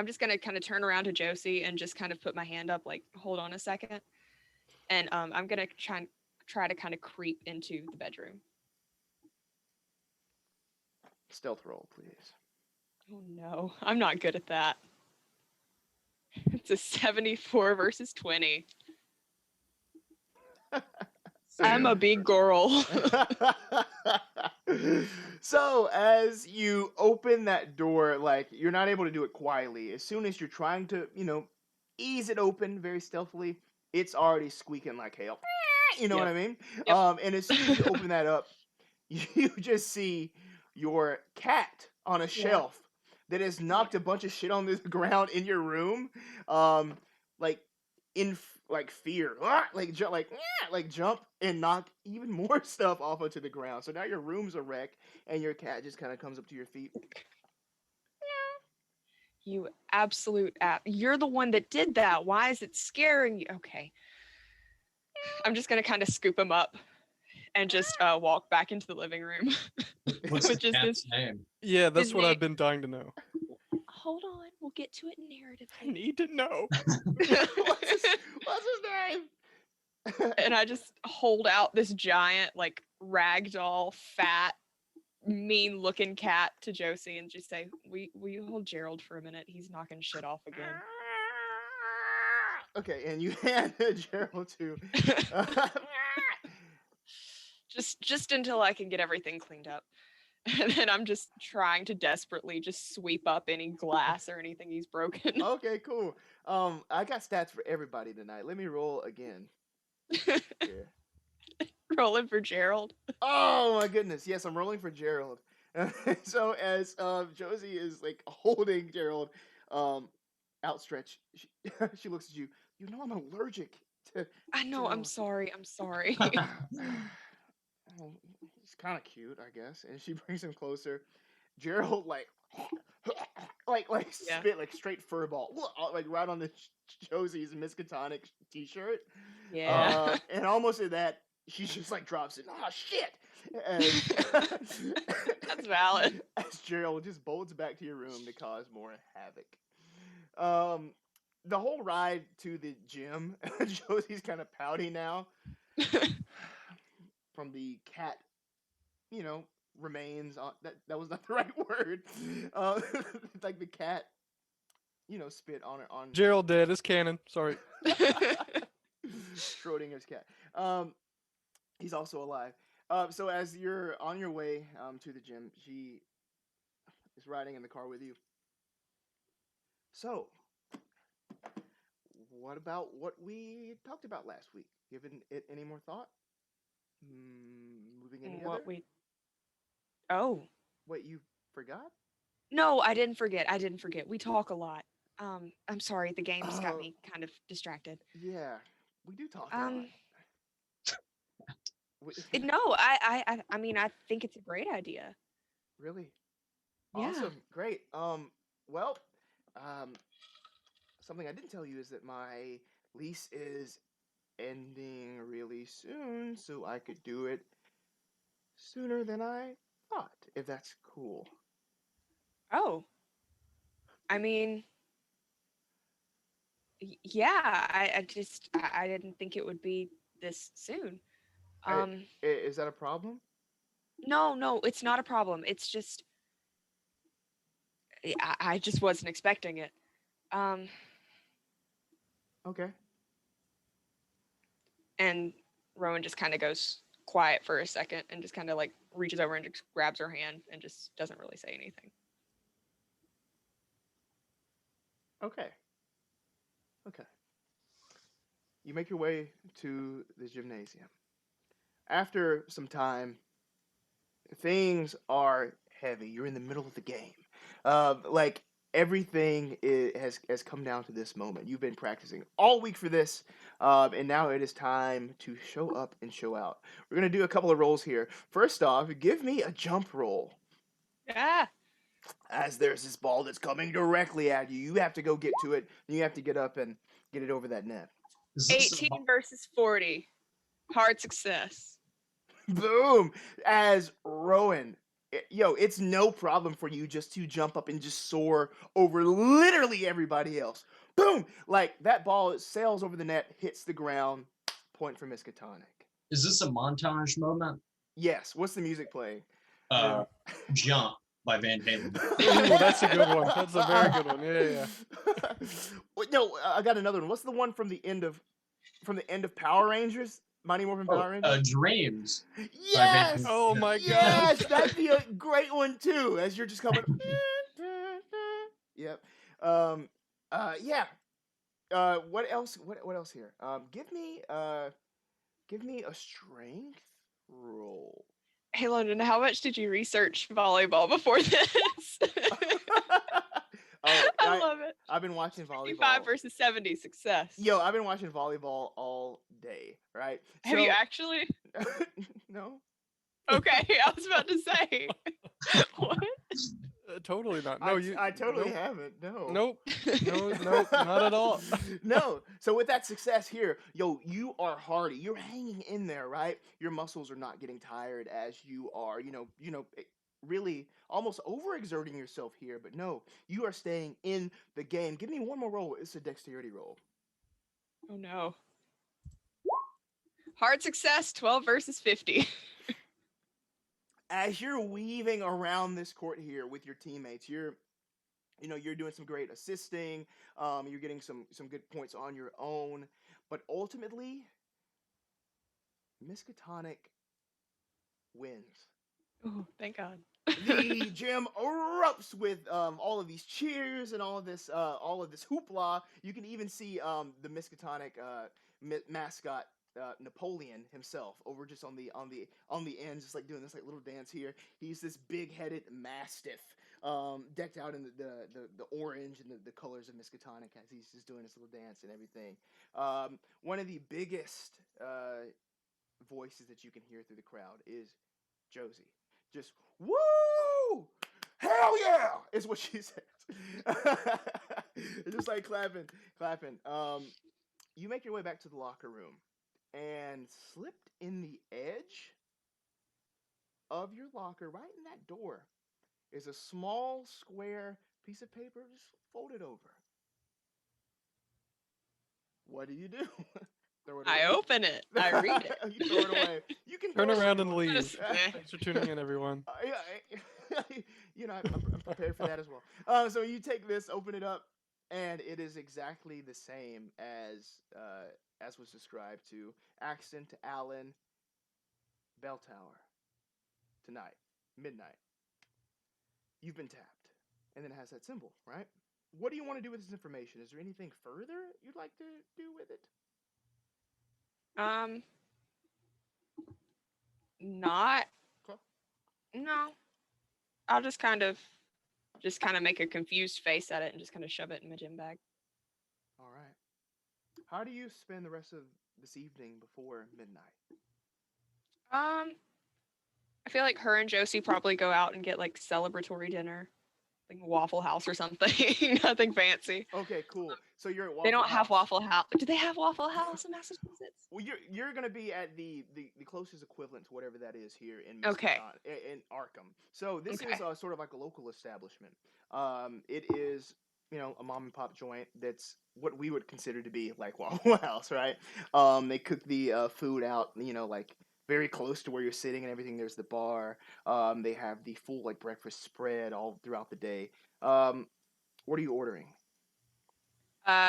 just gonna kind of turn around to Josie and just kind of put my hand up, like, hold on a second. And I'm gonna try to kind of creep into the bedroom. Stealth roll, please. Oh no, I'm not good at that. It's a 74 versus 20. I'm a big girl. So as you open that door, like, you're not able to do it quietly. As soon as you're trying to, ease it open very stealthily, it's already squeaking like hell. You know what I mean? Yep. And as soon as you open that up, you just see your cat on a shelf that has knocked a bunch of shit on the ground in your room. Like in fear, like jump and knock even more stuff off onto the ground. So now your room's a wreck, and your cat just kind of comes up to your feet. You absolute you're the one that did that. Why is it scaring you? Okay. I'm just gonna kind of scoop him up and just walk back into the living room. What's the cat's name? Yeah, that's His what name- I've been dying to know. hold on. We'll get to it narratively. I need to know. what's his name? And I just hold out this giant, like, ragdoll, fat, mean-looking cat to Josie and just say, will you hold Gerald for a minute? He's knocking shit off again. Okay, and you hand Gerald to. Just until I can get everything cleaned up. And then I'm just trying to desperately just sweep up any glass or anything he's broken. Okay, cool. I got stats for everybody tonight. Let me roll again. Yeah. Rolling for Gerald. Oh my goodness! Yes, I'm rolling for Gerald. So as Josie is like holding Gerald, outstretched, she looks at you. You know I'm allergic to. I know. I'm Gerald." sorry. Oh, he's kind of cute, I guess. And she brings him closer. Gerald like Yeah. spit like straight fur ball, like right on the Josie's Miskatonic t-shirt. Yeah. And almost at that, she just like drops it. Oh shit! And That's valid. as Gerald just bolts back to your room to cause more havoc. The whole ride to the gym, Josie's kind of pouty now from the cat, remains on that was not the right word. Like the cat, spit on her on Gerald dead. It's canon. Sorry. Schrodinger's cat. He's also alive. So as you're on your way to the gym, she is riding in the car with you. So, what about what we talked about last week? Given it any more thought? Moving any other? Oh. What, you forgot? No, I didn't forget. We talk a lot. I'm sorry. The game just got Oh. me kind of distracted. Yeah, we do talk a lot. No, I mean, I think it's a great idea. Really? Yeah. Awesome. Great. Well, something I didn't tell you is that my lease is ending really soon, so I could do it sooner than I thought, if that's cool. Oh. I mean, yeah, I didn't think it would be this soon. Is that a problem? No, it's not a problem. It's just I just wasn't expecting it. Okay. And Rowan just kind of goes quiet for a second and just kind of like reaches over and just grabs her hand and just doesn't really say anything. Okay. You make your way to the gymnasium. After some time, things are heavy. You're in the middle of the game. Like everything has come down to this moment. You've been practicing all week for this, and now it is time to show up and show out. We're gonna do a couple of rolls here. First off, give me a jump roll. Yeah. As there's this ball that's coming directly at you, you have to go get to it. And you have to get up and get it over that net. 18 versus 40. Hard success. Boom! As Rowan, it's no problem for you just to jump up and just soar over literally everybody else. Boom! Like that ball sails over the net, hits the ground. Point for Miskatonic. Is this a montage moment? Yes. What's the music playing? Jump by Van Halen. Ooh, that's a good one. That's a very good one. Yeah. Wait, no, I got another one. What's the one from the end of Power Rangers? Mighty Morphin Power Rangers? Dreams. Yes! Oh my god. Yes, that'd be a great one too. As you're just coming. Yep. Yeah. What else? What else here? Give me a strength roll. Hey, London, how much did you research volleyball before this? I love it. I've been watching volleyball. 55 versus 70 success. Yo, I've been watching volleyball all day, right? Have you actually? No. Okay, I was about to say. What? Totally not. No, I totally nope. haven't. No. Nope, not at all. No. So with that success here, yo, you are hardy. You're hanging in there, right? Your muscles are not getting tired as you are, really almost overexerting yourself here, but no, you are staying in the game. Give me one more roll. It's a dexterity roll. Oh no. Hard success, 12 versus 50. As you're weaving around this court here with your teammates, you're doing some great assisting. You're getting some good points on your own, but ultimately, Miskatonic wins. Oh, thank God. The gym erupts with all of these cheers and all of this hoopla. You can even see the Miskatonic mascot Napoleon himself over just on the ends, just like doing this like little dance here. He's this big-headed mastiff, decked out in the orange and the colors of Miskatonic as he's just doing this little dance and everything. One of the biggest voices that you can hear through the crowd is Josie. Just woo! Hell yeah! Is what she says. Just like clapping. You make your way back to the locker room, and slipped in the edge of your locker, right in that door, is a small square piece of paper just folded over. What do you do? Throw it away. I open it. I read it. You throw it away. You can Turn throw it around and away. leave. Eh. Thanks for tuning in, everyone. I'm prepared for that as well. So you take this, open it up, and it is exactly the same as was described to Axton, to Allen, Bell Tower, tonight, midnight. You've been tapped, and then it has that symbol, right? What do you want to do with this information? Is there anything further you'd like to do with it? Not. Okay. No. I'll just kind of make a confused face at it and just kind of shove it in my gym bag. All right. How do you spend the rest of this evening before midnight? I feel like her and Josie probably go out and get like celebratory dinner, like Waffle House or something. Nothing fancy. Okay, cool. So you're at Waffle They don't have House. Waffle House. Do they have Waffle House in Massachusetts? Well, you're gonna be at the closest equivalent to whatever that is here in Okay. in Arkham. So this Okay. is sort of like a local establishment. It is a mom and pop joint that's what we would consider to be like Waffle House, right? They cook the food out, like very close to where you're sitting and everything. There's the bar. They have the full like breakfast spread all throughout the day. What are you ordering?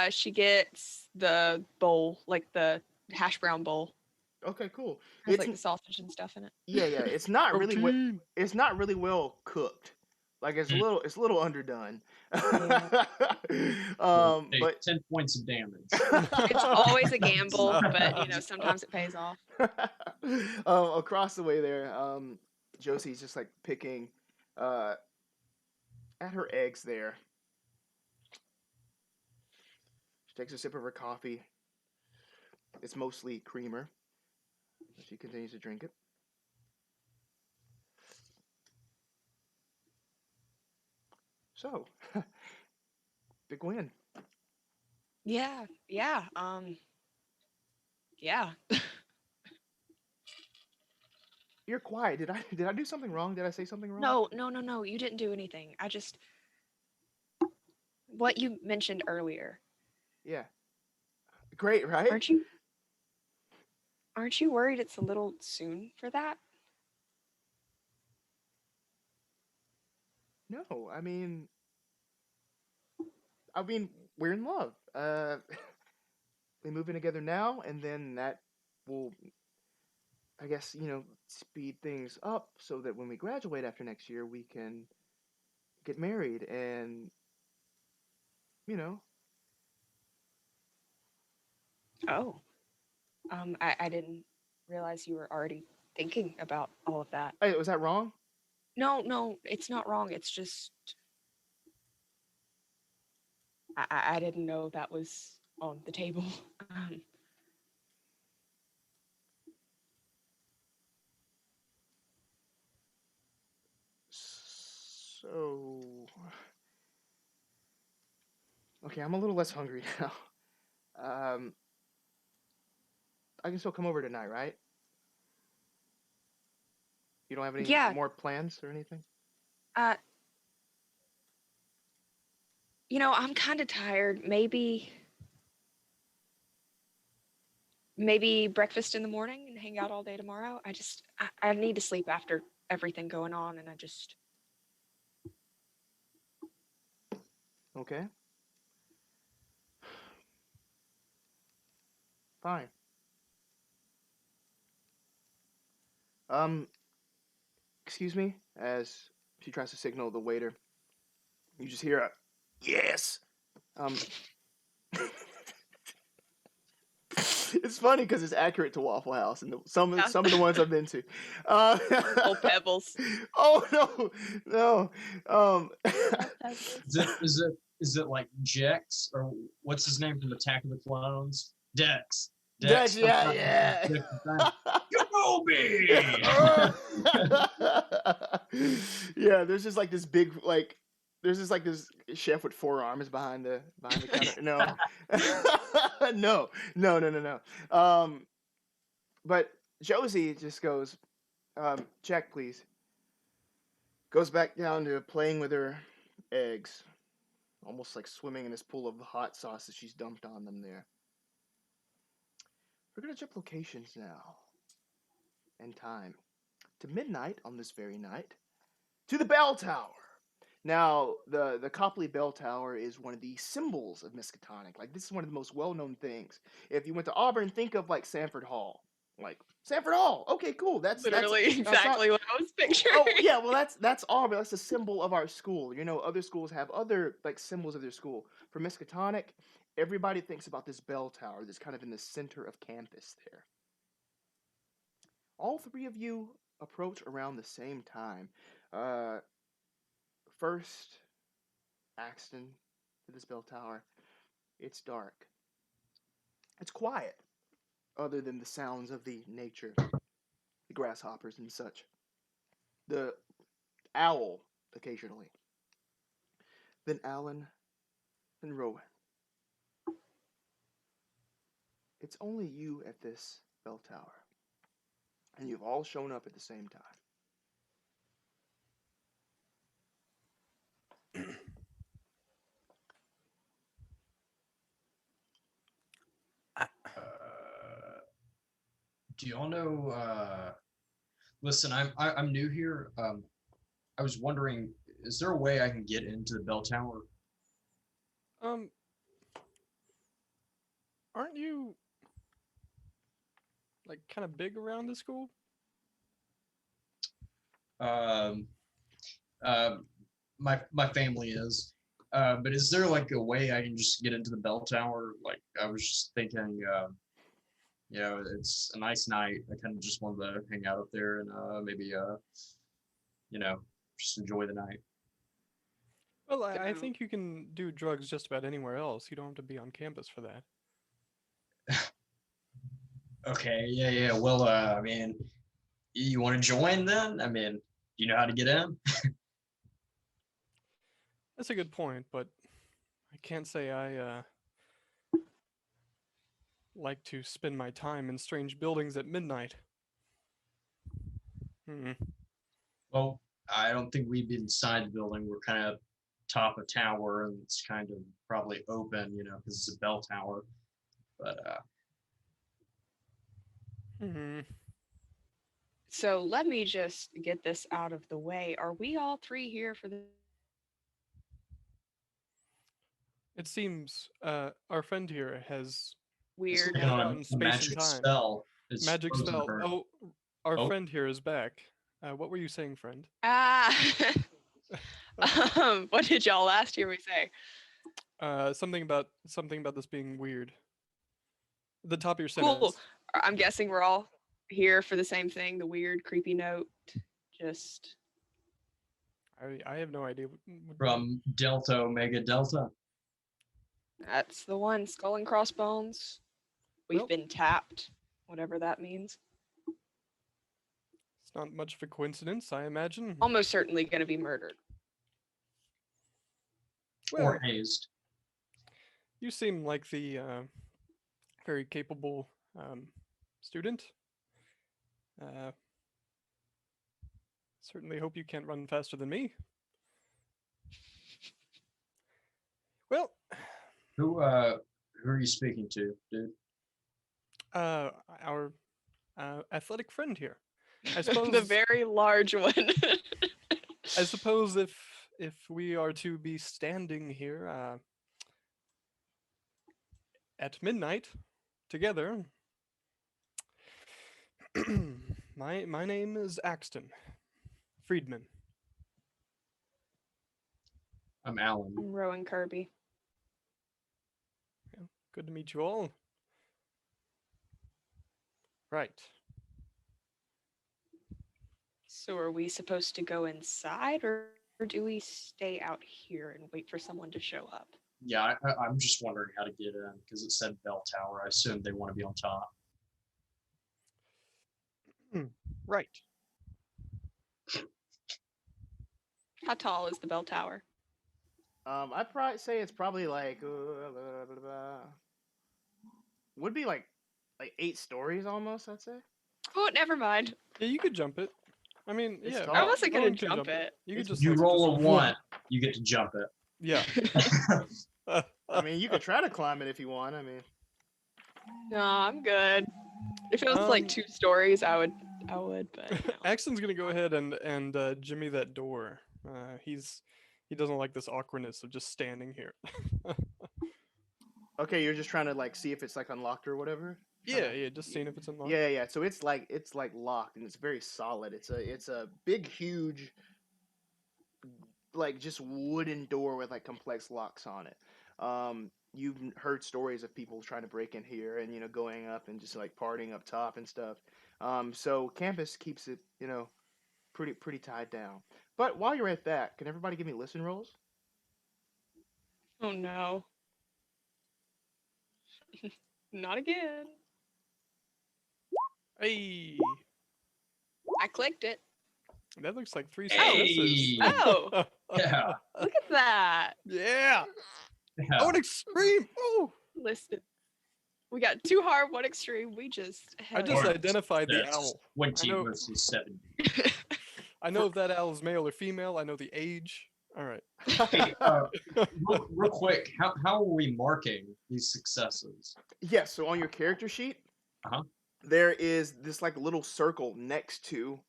She gets the bowl, like the hash brown bowl. Okay, cool. Has like the sausage and stuff in it. Yeah. It's not really Protein. it's not really well cooked. Like it's a little underdone. Yeah. Take But 10 points of damage. It's always a gamble, but sometimes it pays off. across the way there, Josie's just like picking at her eggs there. She takes a sip of her coffee. It's mostly creamer. She continues to drink it. So, big win. Yeah. Yeah. You're quiet. Did I do something wrong? Did I say something wrong? No. You didn't do anything. I just what you mentioned earlier. Yeah. Great, right? Aren't you worried it's a little soon for that? No, I mean, we're in love. We move in together now, and then that will, I guess, speed things up so that when we graduate after next year, we can get married and, Oh. I didn't realize you were already thinking about all of that. Hey, was that wrong? No, it's not wrong. It's just I didn't know that was on the table. So, okay, I'm a little less hungry now. I can still come over tonight, right? You don't have any Yeah. more plans or anything? Uh, I'm kind of tired. Maybe breakfast in the morning and hang out all day tomorrow. I need to sleep after everything going on, and Okay. Fine. Um, excuse me, as she tries to signal the waiter. You just hear a yes. Um, it's funny because it's accurate to Waffle House and some Yeah. of the ones I've been to. Old Pebbles. Oh no. Is it like Jex or what's his name from Attack of the Clones? Dex. Dex, yeah. You know me. Yeah, there's just like this big there's just like this chef with 4 arms behind the counter. No. No. But Josie just goes, check please. Goes back down to playing with her eggs. Almost like swimming in this pool of hot sauce that she's dumped on them there. We're gonna jump locations now. And time. To midnight on this very night. To the bell tower. Now, the Copley Bell Tower is one of the symbols of Miskatonic. Like, this is one of the most well-known things. If you went to Auburn, think of, like, Sanford Hall. Like, Sanford Hall! Okay, cool. That's Literally exactly what I was picturing. Oh, yeah, well, that's Auburn. That's a symbol of our school. Other schools have other, like, symbols of their school. For Miskatonic, everybody thinks about this bell tower that's kind of in the center of campus there. All 3 of you approach around the same time. First, Axton to this bell tower. It's dark. It's quiet, other than the sounds of the nature, the grasshoppers and such. The owl, occasionally. Then Alan, then Rowan. It's only you at this bell tower. And you've all shown up at the same time. Do y'all know? Listen, I'm new here. I was wondering, is there a way I can get into the bell tower? Aren't you like kind of big around the school? My family is. But is there like a way I can just get into the bell tower? Like I was just thinking, it's a nice night. I kind of just wanted to hang out up there and maybe just enjoy the night. Well, I think you can do drugs just about anywhere else. You don't have to be on campus for that. Okay, yeah. Well, I mean, you want to join then? I mean, do you know how to get in? That's a good point, but I can't say I like to spend my time in strange buildings at midnight. Well, I don't think we'd be inside the building. We're kind of top of tower, and it's kind of probably open, because it's a bell tower. But So let me just get this out of the way. Are we all 3 here for the? It seems our friend here has Weird. on space magic and time. spell. It's Magic frozen spell. her. Oh, our friend here is back. What were you saying, friend? What did y'all last hear me say? Something about this being weird. At the top of your sentence. Cool. I'm guessing we're all here for the same thing. The weird, creepy note. Just. I have no idea. From Delta Omega Delta. That's the one. Skull and crossbones. We've been tapped. Whatever that means. It's not much of a coincidence, I imagine. Almost certainly going to be murdered. Well, Or hazed. You seem like the very capable student. Certainly hope you can't run faster than me. Well, Who are you speaking to, dude? our athletic friend here. I The suppose. very large one. I suppose if we are to be standing here at midnight together, my name is Axton, Freidman. I'm Alan. I'm Rowan Kirby. Good to meet you all. Right. So are we supposed to go inside, or do we stay out here and wait for someone to show up? Yeah, I'm just wondering how to get in because it said bell tower. I assume they want to be on top. Right. How tall is the bell tower? I'd probably say it's probably like would be like 8 stories almost. I'd say. Oh, never mind. Yeah, you could jump it. I mean, It's yeah. tall. I wasn't gonna Rowan can jump it. You could It's- just You like, roll a just- 1, you get to jump it. Yeah. I mean, you could try to climb it if you want. I mean, No, I'm good. If it was like 2 stories, I would, but no. Axton's gonna go ahead and jimmy that door. He doesn't like this awkwardness of just standing here. okay, you're just trying to like see if it's like unlocked or whatever. yeah, just seeing if it's unlocked. Yeah. So it's like locked and it's very solid. It's a big, huge, like just wooden door with like complex locks on it. You've heard stories of people trying to break in here and going up and just like partying up top and stuff. So campus keeps it pretty tied down. But while you're at that, can everybody give me listen rolls? Oh no. Not again. Hey, I clicked it. that looks like 3 Hey! successes. Oh, Yeah. look at that. Yeah. Yeah. Oh, an extreme. Oh, Listen. We got 2 hard, 1 extreme. We just I just Or- identified the That's owl. 20 I know- versus 70. I know if that owl is male or female. I know the age. All right. Hey, real quick, how are we marking these successes? Yes. So on your character sheet, Uh-huh. there is this like little circle next to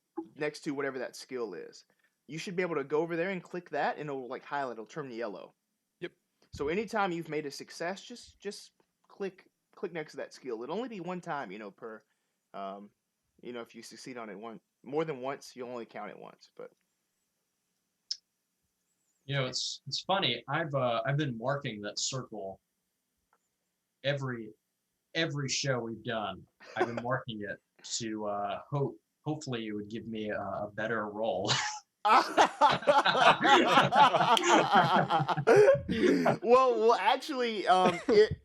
whatever that skill is. You should be able to go over there and click that, and it'll like highlight. It'll turn yellow. Yep. So anytime you've made a success, just click next to that skill. It'll only be one time, per. If you succeed on it more than once, you'll only count it once. But It's funny. I've been marking that circle every show we've done. I've been marking it to hopefully it would give me a better roll. well, actually, it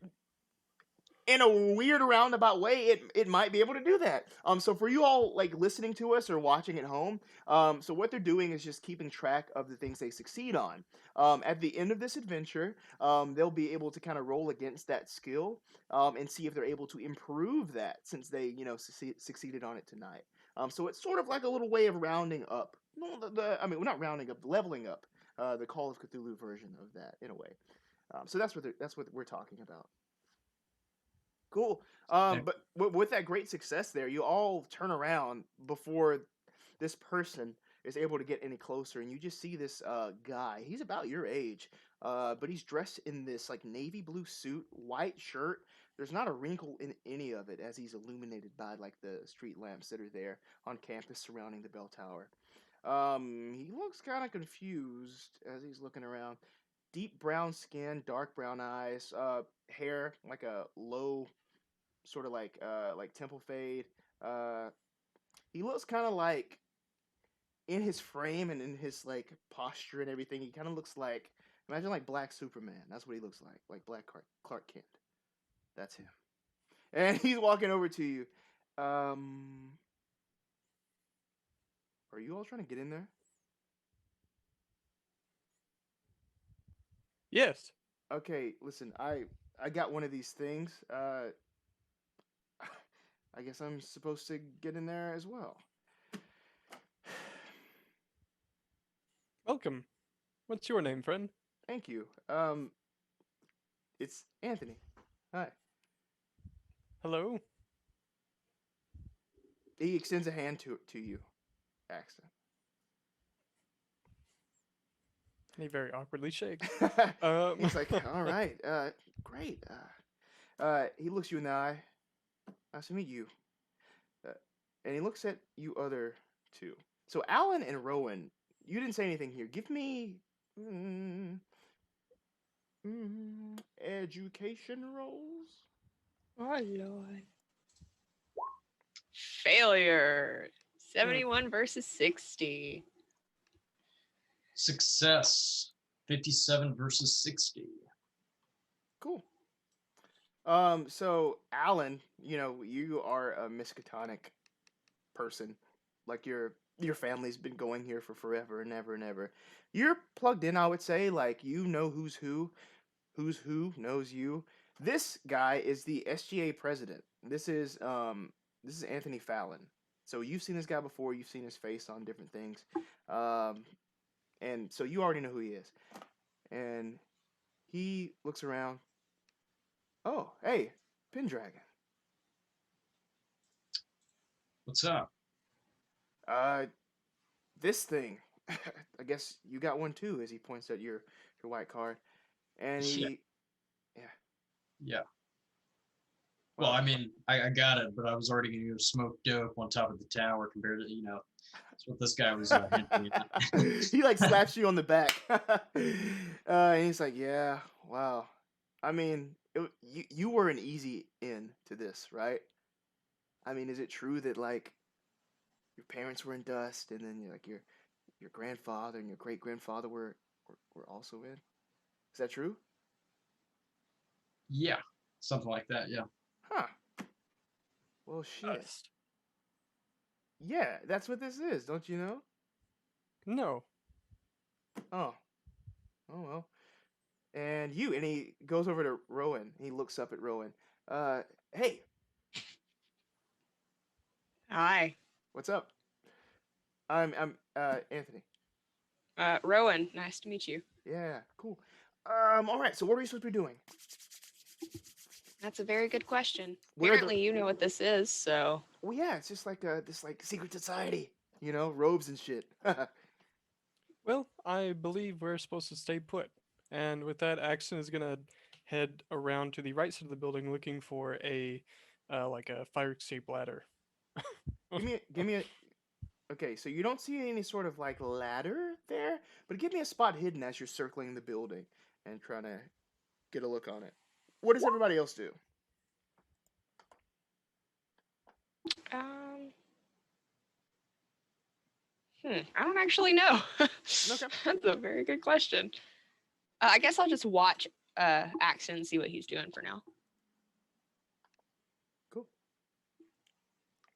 in a weird roundabout way, it might be able to do that. So for you all like listening to us or watching at home, so what they're doing is just keeping track of the things they succeed on. At the end of this adventure, they'll be able to kind of roll against that skill, and see if they're able to improve that since they succeeded on it tonight. So it's sort of like a little way of rounding up. No, we're not rounding up, leveling up the Call of Cthulhu version of that in a way. So that's what we're talking about. Cool. But with that great success there, you all turn around before this person is able to get any closer, and you just see this guy. He's about your age, but he's dressed in this like navy blue suit, white shirt. There's not a wrinkle in any of it, as he's illuminated by like the street lamps that are there on campus surrounding the bell tower. He looks kind of confused as he's looking around. Deep brown skin, dark brown eyes, hair like a low, sort of like temple fade. He looks kind of like in his frame and in his like posture and everything. He kind of looks like, imagine like Black Superman. That's what he looks like Black Clark Kent. That's him. And he's walking over to you. Are you all trying to get in there? Yes. Okay, listen, I got one of these things. I guess I'm supposed to get in there as well. Welcome. What's your name, friend? Thank you. it's Anthony. Hi. Hello. He extends a hand to you, Axton. He very awkwardly shakes. He's like, all right, great. He looks you in the eye. Nice to meet you. And he looks at you other two. So Alan and Rowan, you didn't say anything here. Give me education rolls. Oh Lord. Failure. 71 versus 60. Success. 57 versus 60. Cool. So Alan, you are a Miskatonic person. Like your family's been going here for forever and ever and ever. You're plugged in, I would say. Like you know who's who knows you. This guy is the SGA president. This is Anthony Fallon. So you've seen this guy before. You've seen his face on different things, and so you already know who he is. And he looks around. Oh, hey, Pendragon. What's up? This thing. I guess you got one too, as he points at your white card. And he, Yeah. Well, I mean, I got it, but I was already going to go smoke dope on top of the tower compared to, that's what this guy was hinting at. He like slaps you on the back. And he's like, yeah, wow. I mean, you were an easy in to this, right? I mean, is it true that like your parents were in dust, and then like your grandfather and your great grandfather were also in? Is that true? Yeah, something like that, yeah. Huh. Well, shit. Dust. Yeah, that's what this is, don't you know? No. Oh. Oh, well. And he goes over to Rowan. He looks up at Rowan. Hey, Hi. what's up? I'm Anthony. Rowan, nice to meet you. Yeah, cool. All right, so what are you supposed to be doing? That's a very good question. Where are the- Apparently you know what this is, so Well, yeah, it's just like this like secret society, robes and shit. Well, I believe we're supposed to stay put. And with that, Axton is gonna head around to the right side of the building, looking for a like a fire escape ladder. give me a. Okay, so you don't see any sort of like ladder there, but give me a spot hidden as you're circling the building and trying to get a look on it. What does everybody else do? I don't actually know. Okay. That's a very good question. I guess I'll just watch Axton and see what he's doing for now. Cool.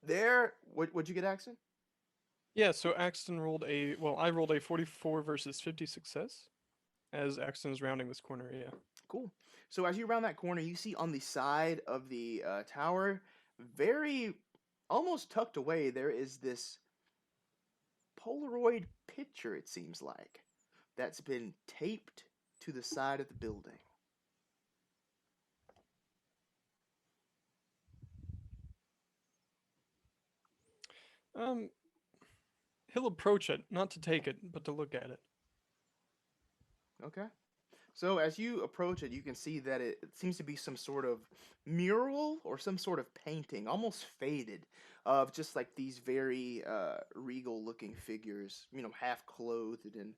There, what'd you get, Axton? Yeah, so Axton I rolled a 44 versus 50 success as Axton is rounding this corner, yeah. Cool. So as you round that corner, you see on the side of the tower, very almost tucked away, there is this Polaroid picture, it seems like, that's been taped to the side of the building. He'll approach it, not to take it, but to look at it. Okay. So as you approach it, you can see that it seems to be some sort of mural or some sort of painting, almost faded, of just like these very regal-looking figures, half clothed and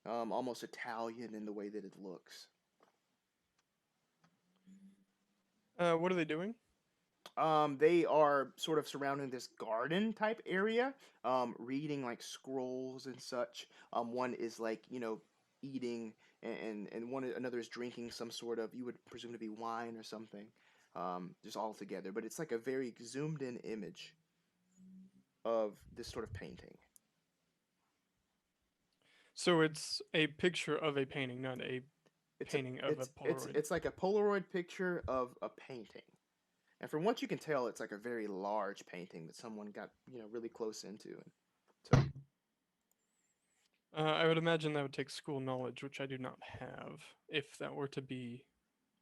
almost Italian in the way that it looks. What are they doing? They are sort of surrounding this garden type area, reading like scrolls and such. One is like, eating, and another is drinking some sort of, you would presume to be wine or something, just all together. But it's like a very zoomed in image of this sort of painting. So it's a picture of a painting, not a painting of a Polaroid. It's like a Polaroid picture of a painting. And from what you can tell, it's like a very large painting that someone got, really close into and took. I would imagine that would take school knowledge, which I do not have, if that were to be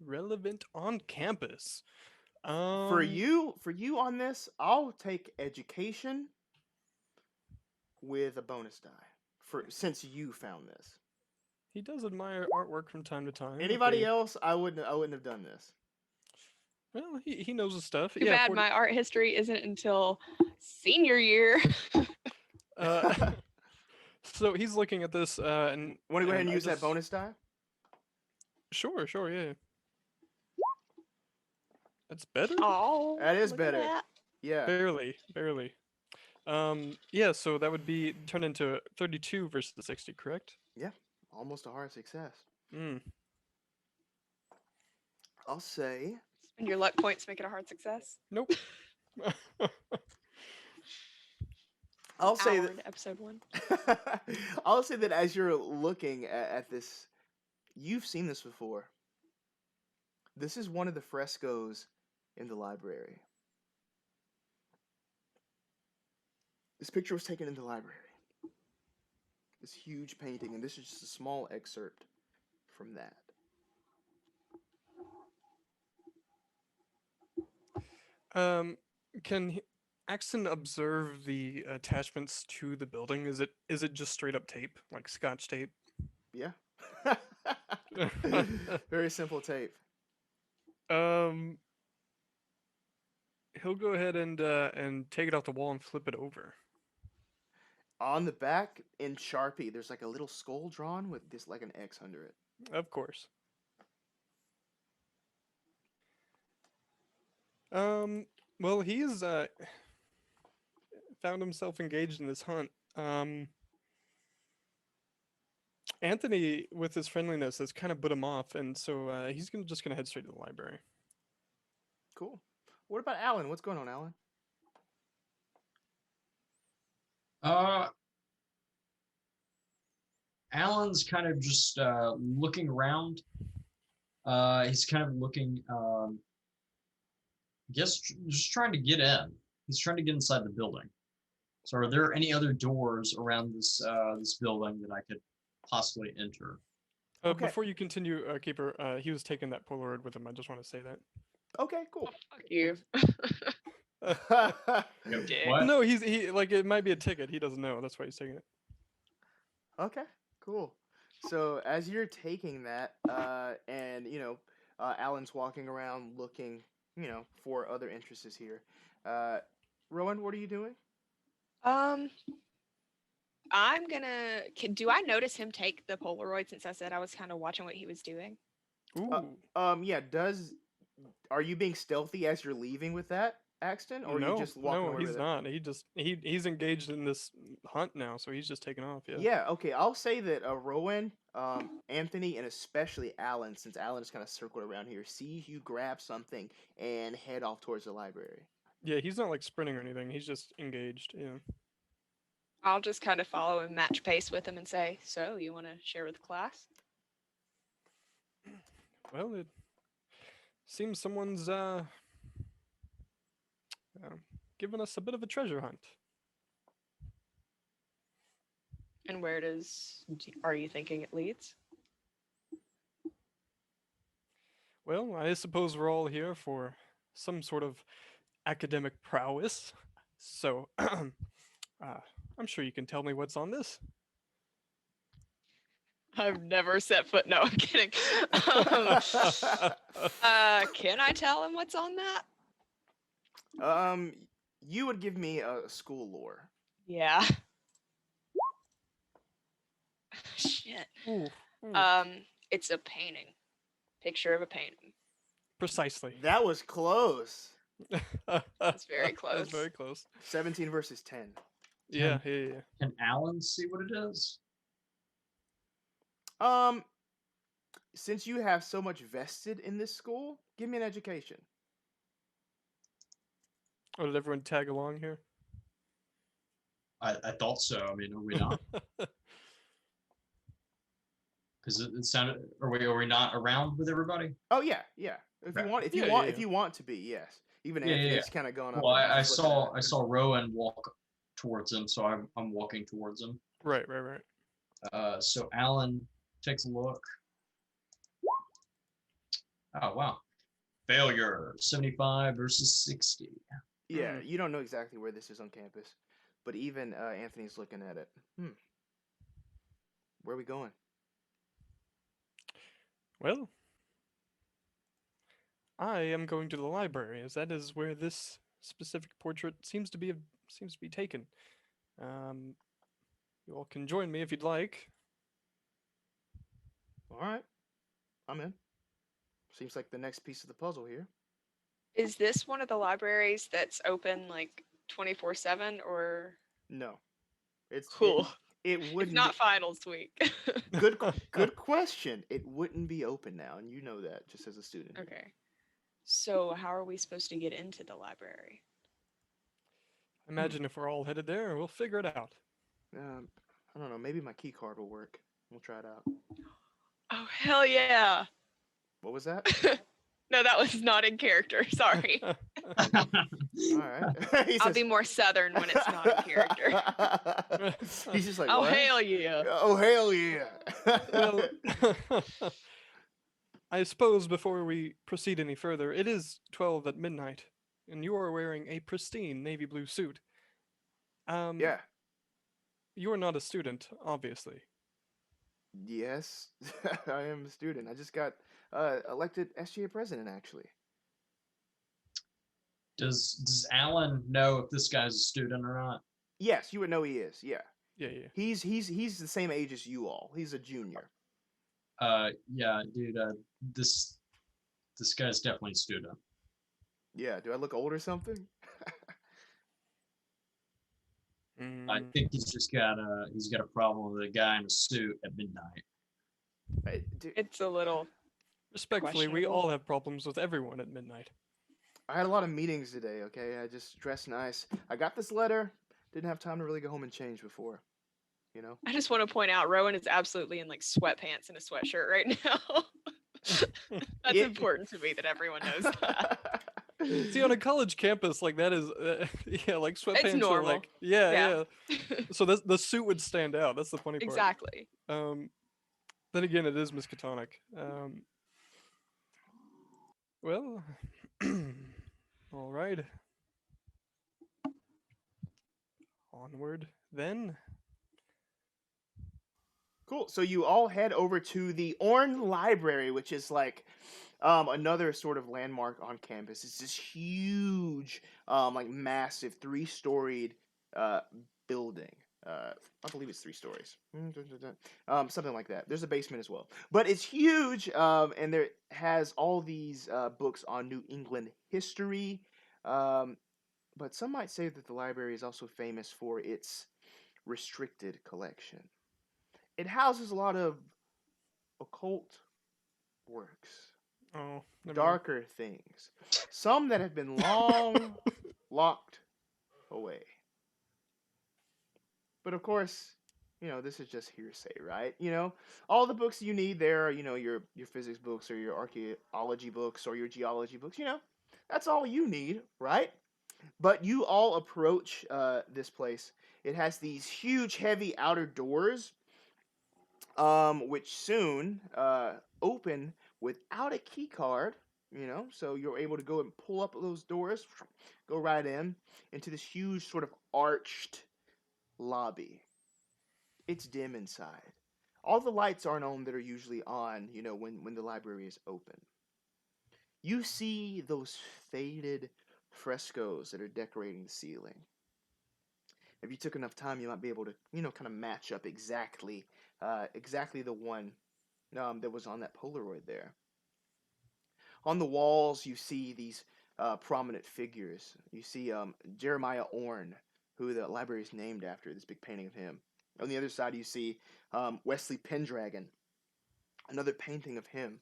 Relevant on campus. For you on this, I'll take education with a bonus die since you found this. He does admire artwork from time to time. Anybody else, I wouldn't have done this. Well, he knows his stuff. Too bad my art history isn't until senior year. So he's looking at this and want to go ahead and use that bonus die? Sure, yeah. That's better? Oh, that is look better. at that. Yeah. Barely. Yeah, so that would be turned into 32 versus the 60, correct? Yeah. Almost a hard success. Mm. I'll say. Spend your luck points, make it a hard success. Nope. I'll say Hour that. into episode 1. I'll say that as you're looking at this, you've seen this before. This is one of the frescoes in the library. This picture was taken in the library. This huge painting, and this is just a small excerpt from that. Can Axton observe the attachments to the building? Is it just straight up tape, like Scotch tape? Yeah. Very simple tape. He'll go ahead and take it off the wall and flip it over. On the back, in Sharpie, there's like a little skull drawn with this like an X under it. Of course. Well, he's found himself engaged in this hunt. Anthony, with his friendliness, has kind of put him off, and so he's just gonna head straight to the library. Cool. What about Alan? What's going on, Alan? Alan's kind of just looking around. He's kind of looking, just trying to get in. He's trying to get inside the building. So, are there any other doors around this this building that I could possibly enter? Okay. Before you continue, Keeper, he was taking that Polaroid with him. I just want to say that. Okay, cool. Fuck you. What? No, he like it might be a ticket. He doesn't know. That's why he's taking it. Okay, cool. So as you're taking that, and Alan's walking around looking, for other interests here. Rowan, what are you doing? I'm gonna. Do I notice him take the Polaroid since I said I was kind of watching what he was doing? Ooh. Yeah. Are you being stealthy as you're leaving with that, Axton, or are you just walking away he's with not. He's engaged in this hunt now, so he's just taking off. Yeah. Yeah. Okay. I'll say that Rowan, Anthony, and especially Alan, since Alan is kind of circled around here, see you grab something and head off towards the library. Yeah, he's not like sprinting or anything. He's just engaged. Yeah. I'll just kind of follow and match pace with him and say, "So, you want to share with the class?" Well, it seems someone's given us a bit of a treasure hunt. And where are you thinking it leads? Well, I suppose we're all here for some sort of academic prowess. So, I'm sure you can tell me what's on this. I've never set foot. No, I'm kidding. Can I tell him what's on that? You would give me a school lore. Yeah. Shit. Ooh. It's a painting. Picture of a painting. Precisely. That was close. That's very That close. was very close. 17 versus 10. Yeah. Can Alan see what it is? Since you have so much vested in this school, give me an education. Oh, did everyone tag along here? I thought so. I mean, are we not? Because it sounded. Are we not around with everybody? Oh yeah. If you Right. want, if you want to be, yes. Even Yeah, Anthony's kind of going up. Well, and I flipping saw that. Rowan walk towards him, so I'm walking towards him. Right. So Alan takes a look. Oh, wow. Failure. 75 versus 60. Yeah, you don't know exactly where this is on campus, but even Anthony's looking at it. Where are we going? Well, I am going to the library, as that is where this specific portrait seems to be taken. You all can join me if you'd like. All right, I'm in. Seems like the next piece of the puzzle here. Is this one of the libraries that's open like 24/7 or No, it's cool? It It's wouldn't. not finals week. Good question. It wouldn't be open now, and you know that just as a student. Okay. So how are we supposed to get into the library? Imagine if we're all headed there, we'll figure it out. I don't know. Maybe my key card will work. We'll try it out. Oh hell yeah! What was that? No, that was not in character. Sorry. All right. I'll be more southern when it's not in character. He's just like, Oh what? hell yeah! Oh hell yeah! Well, I suppose before we proceed any further, it is 12 at midnight, and you are wearing a pristine navy blue suit. Yeah. You are not a student, obviously. Yes, I am a student. I just got elected SGA president, actually. Does Alan know if this guy's a student or not? Yes, you would know he is. Yeah. Yeah. He's the same age as you all. He's a junior. Yeah, dude. This guy's definitely a student. Yeah. Do I look old or something? I think he's got a problem with a guy in a suit at midnight. It's a little. Respectfully, we all have problems with everyone at midnight. I had a lot of meetings today, okay? I just dressed nice. I got this letter. Didn't have time to really go home and change before. You know? I just want to point out Rowan is absolutely in like sweatpants and a sweatshirt right now. That's important to me that everyone knows that. See, on a college campus, like that is, yeah, like sweatpants normal. are like, yeah. So the suit would stand out. That's the funny part. Exactly. Then again, it is Miskatonic. Well, all right. Onward, then. Cool. So you all head over to the Orn Library, which is like another sort of landmark on campus. It's this huge, like massive 3-storied building. I believe it's 3 stories. Something like that. There's a basement as well. But it's huge, and there has all these books on New England history. But some might say that the library is also famous for its restricted collection. It houses a lot of occult works. Oh, Darker things. Some that have been long locked away. But of course, this is just hearsay, right? All the books you need there are, your physics books or your archaeology books or your geology books, that's all you need, right? But you all approach this place. It has these huge, heavy outer doors, which soon open without a key card, so you're able to go and pull up those doors, go right into this huge sort of arched lobby. It's dim inside. All the lights aren't on that are usually on, when the library is open. You see those faded frescoes that are decorating the ceiling. If you took enough time, you might be able to, kind of match up exactly the one that was on that Polaroid there. On the walls, you see these prominent figures. You see Jeremiah Orn, who the library is named after, this big painting of him. On the other side, you see Wesley Pendragon, another painting of him.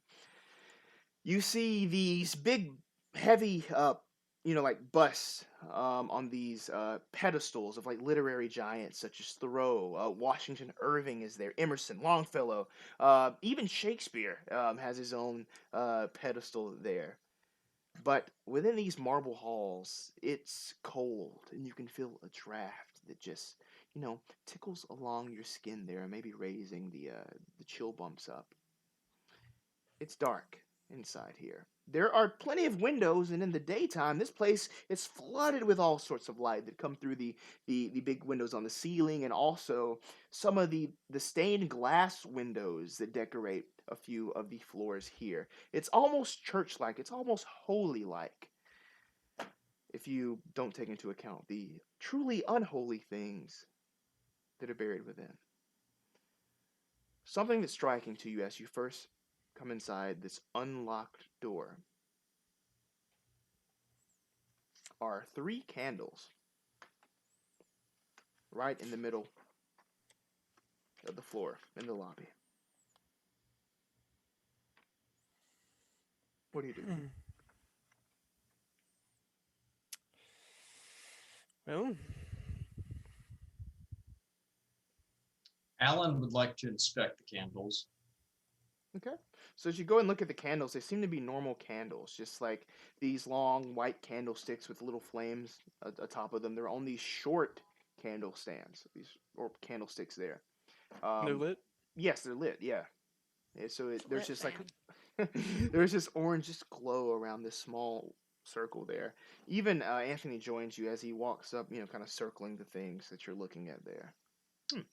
You see these big, heavy, like busts on these pedestals of like literary giants such as Thoreau, Washington Irving is there, Emerson, Longfellow, even Shakespeare has his own pedestal there. But within these marble halls, it's cold, and you can feel a draft that just, tickles along your skin there, maybe raising the chill bumps up. It's dark. inside here. There are plenty of windows, and in the daytime, this place is flooded with all sorts of light that come through the big windows on the ceiling, and also some of the stained glass windows that decorate a few of the floors here. It's almost church-like. It's almost holy-like, if you don't take into account the truly unholy things that are buried within. Something that's striking to you as you first come inside this unlocked door are 3 candles right in the middle of the floor in the lobby. What do you do? Well, Alan would like to inspect the candles. Okay. So as you go and look at the candles, they seem to be normal candles, just like these long white candlesticks with little flames atop of them. They're on these short candle stands, or candlesticks there. they're lit. Yes, they're lit. Yeah. So there's Lit, just fam. like there's this orange just glow around this small circle there. Even Anthony joins you as he walks up, kind of circling the things that you're looking at there.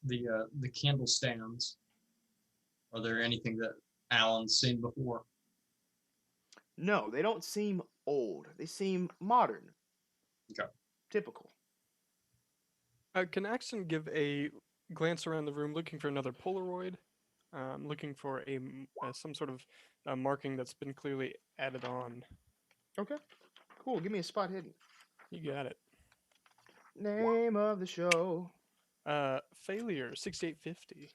The candle stands. Are there anything that Alan's seen before? No, they don't seem old. They seem modern. Okay. Typical. Can Axton give a glance around the room, looking for another Polaroid? Looking for some sort of marking that's been clearly added on. Okay. Cool. Give me a spot hidden. You got it. Name of the show. Failure 6850.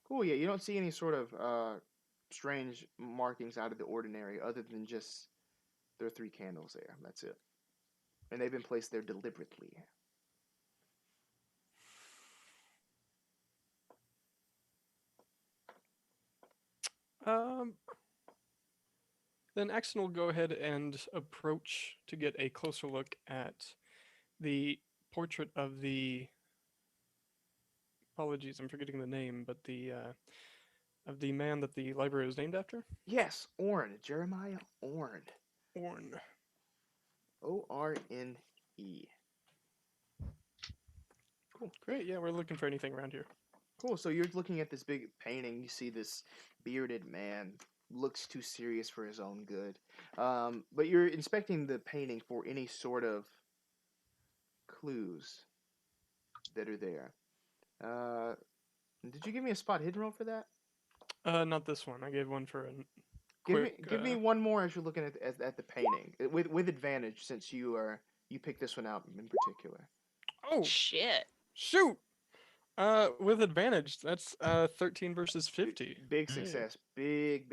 Cool. Yeah, you don't see any sort of strange markings out of the ordinary, other than just there are 3 candles there. That's it, and they've been placed there deliberately. Then Axton will go ahead and approach to get a closer look at the portrait of the. Apologies, I'm forgetting the name, but of the man that the library was named after. Yes, Orne. Jeremiah Orne. Orne. O-R-N-E. Cool. Great. Yeah, we're looking for anything around here. Cool. So you're looking at this big painting. You see this bearded man. Looks too serious for his own good. But you're inspecting the painting for any sort of clues that are there. Did you give me a spot hidden roll for that? Not this one. I gave one for a Give me one more as you're looking at the painting with advantage, since you picked this one out in particular. Oh Shit. shoot! With advantage, that's 13 versus 50. Big success. Big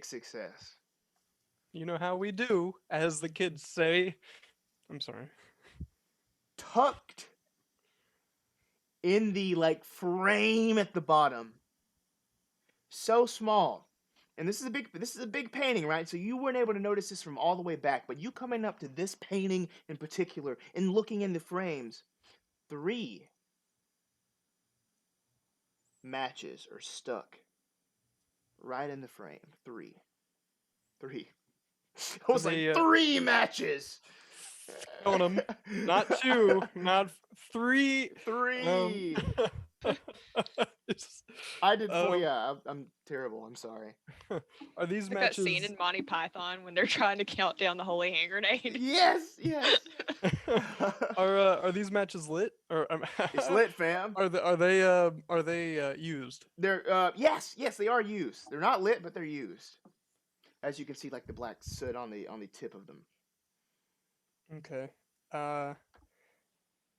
success. You know how we do, as the kids say. I'm sorry. Tucked in the frame at the bottom. So small. And this is a big painting, right? So you weren't able to notice this from all the way back, but you coming up to this painting in particular and looking in the frames, 3 matches are stuck right in the frame. 3. I was They, 3 matches. On them. Not 2, not 3. 3. It's- I did 4. Yeah, I'm terrible. I'm sorry. Are these Like that matches? scene in Monty Python when they're trying to count down the holy hand grenade. Yes. Are these matches lit? Or It's lit, fam. Are they used? They're yes, they are used. They're not lit, but they're used. As you can see, the black soot on the tip of them. Okay.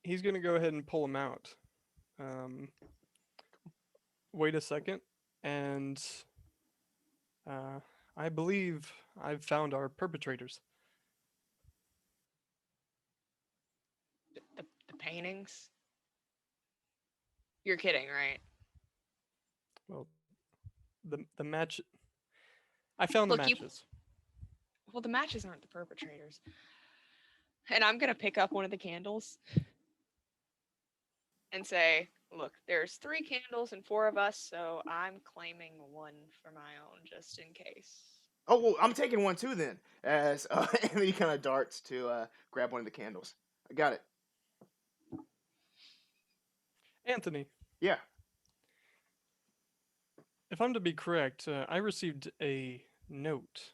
He's gonna go ahead and pull them out. Wait a second, and I believe I've found our perpetrators. The paintings. You're kidding, right? Well, the match. I found Look, the you- matches. Well, the matches aren't the perpetrators. And I'm gonna pick up one of the candles and say, Look, there's 3 candles and 4 of us, so I'm claiming 1 for my own just in case. Oh, well, I'm taking one too then. As Anthony kind of darts to grab one of the candles. I got it. Anthony, Yeah. if I'm to be correct, I received a note,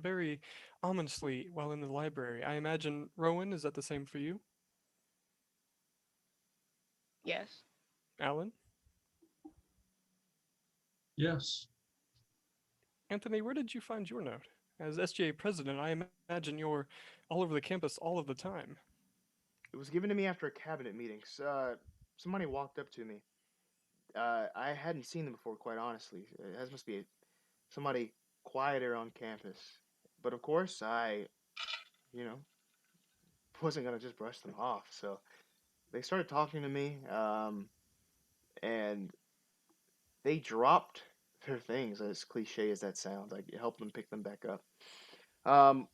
very ominously, while in the library. I imagine, Rowan, is that the same for you? Yes. Alan? Yes. Anthony, where did you find your note? As SGA president, I imagine you're all over the campus all of the time. It was given to me after a cabinet meeting. Somebody walked up to me. I hadn't seen them before, quite honestly. That must be somebody quieter on campus. But of course, you know, wasn't gonna just brush them off. So they started talking to me, and they dropped their things. As cliche as that sounds, I helped them pick them back up.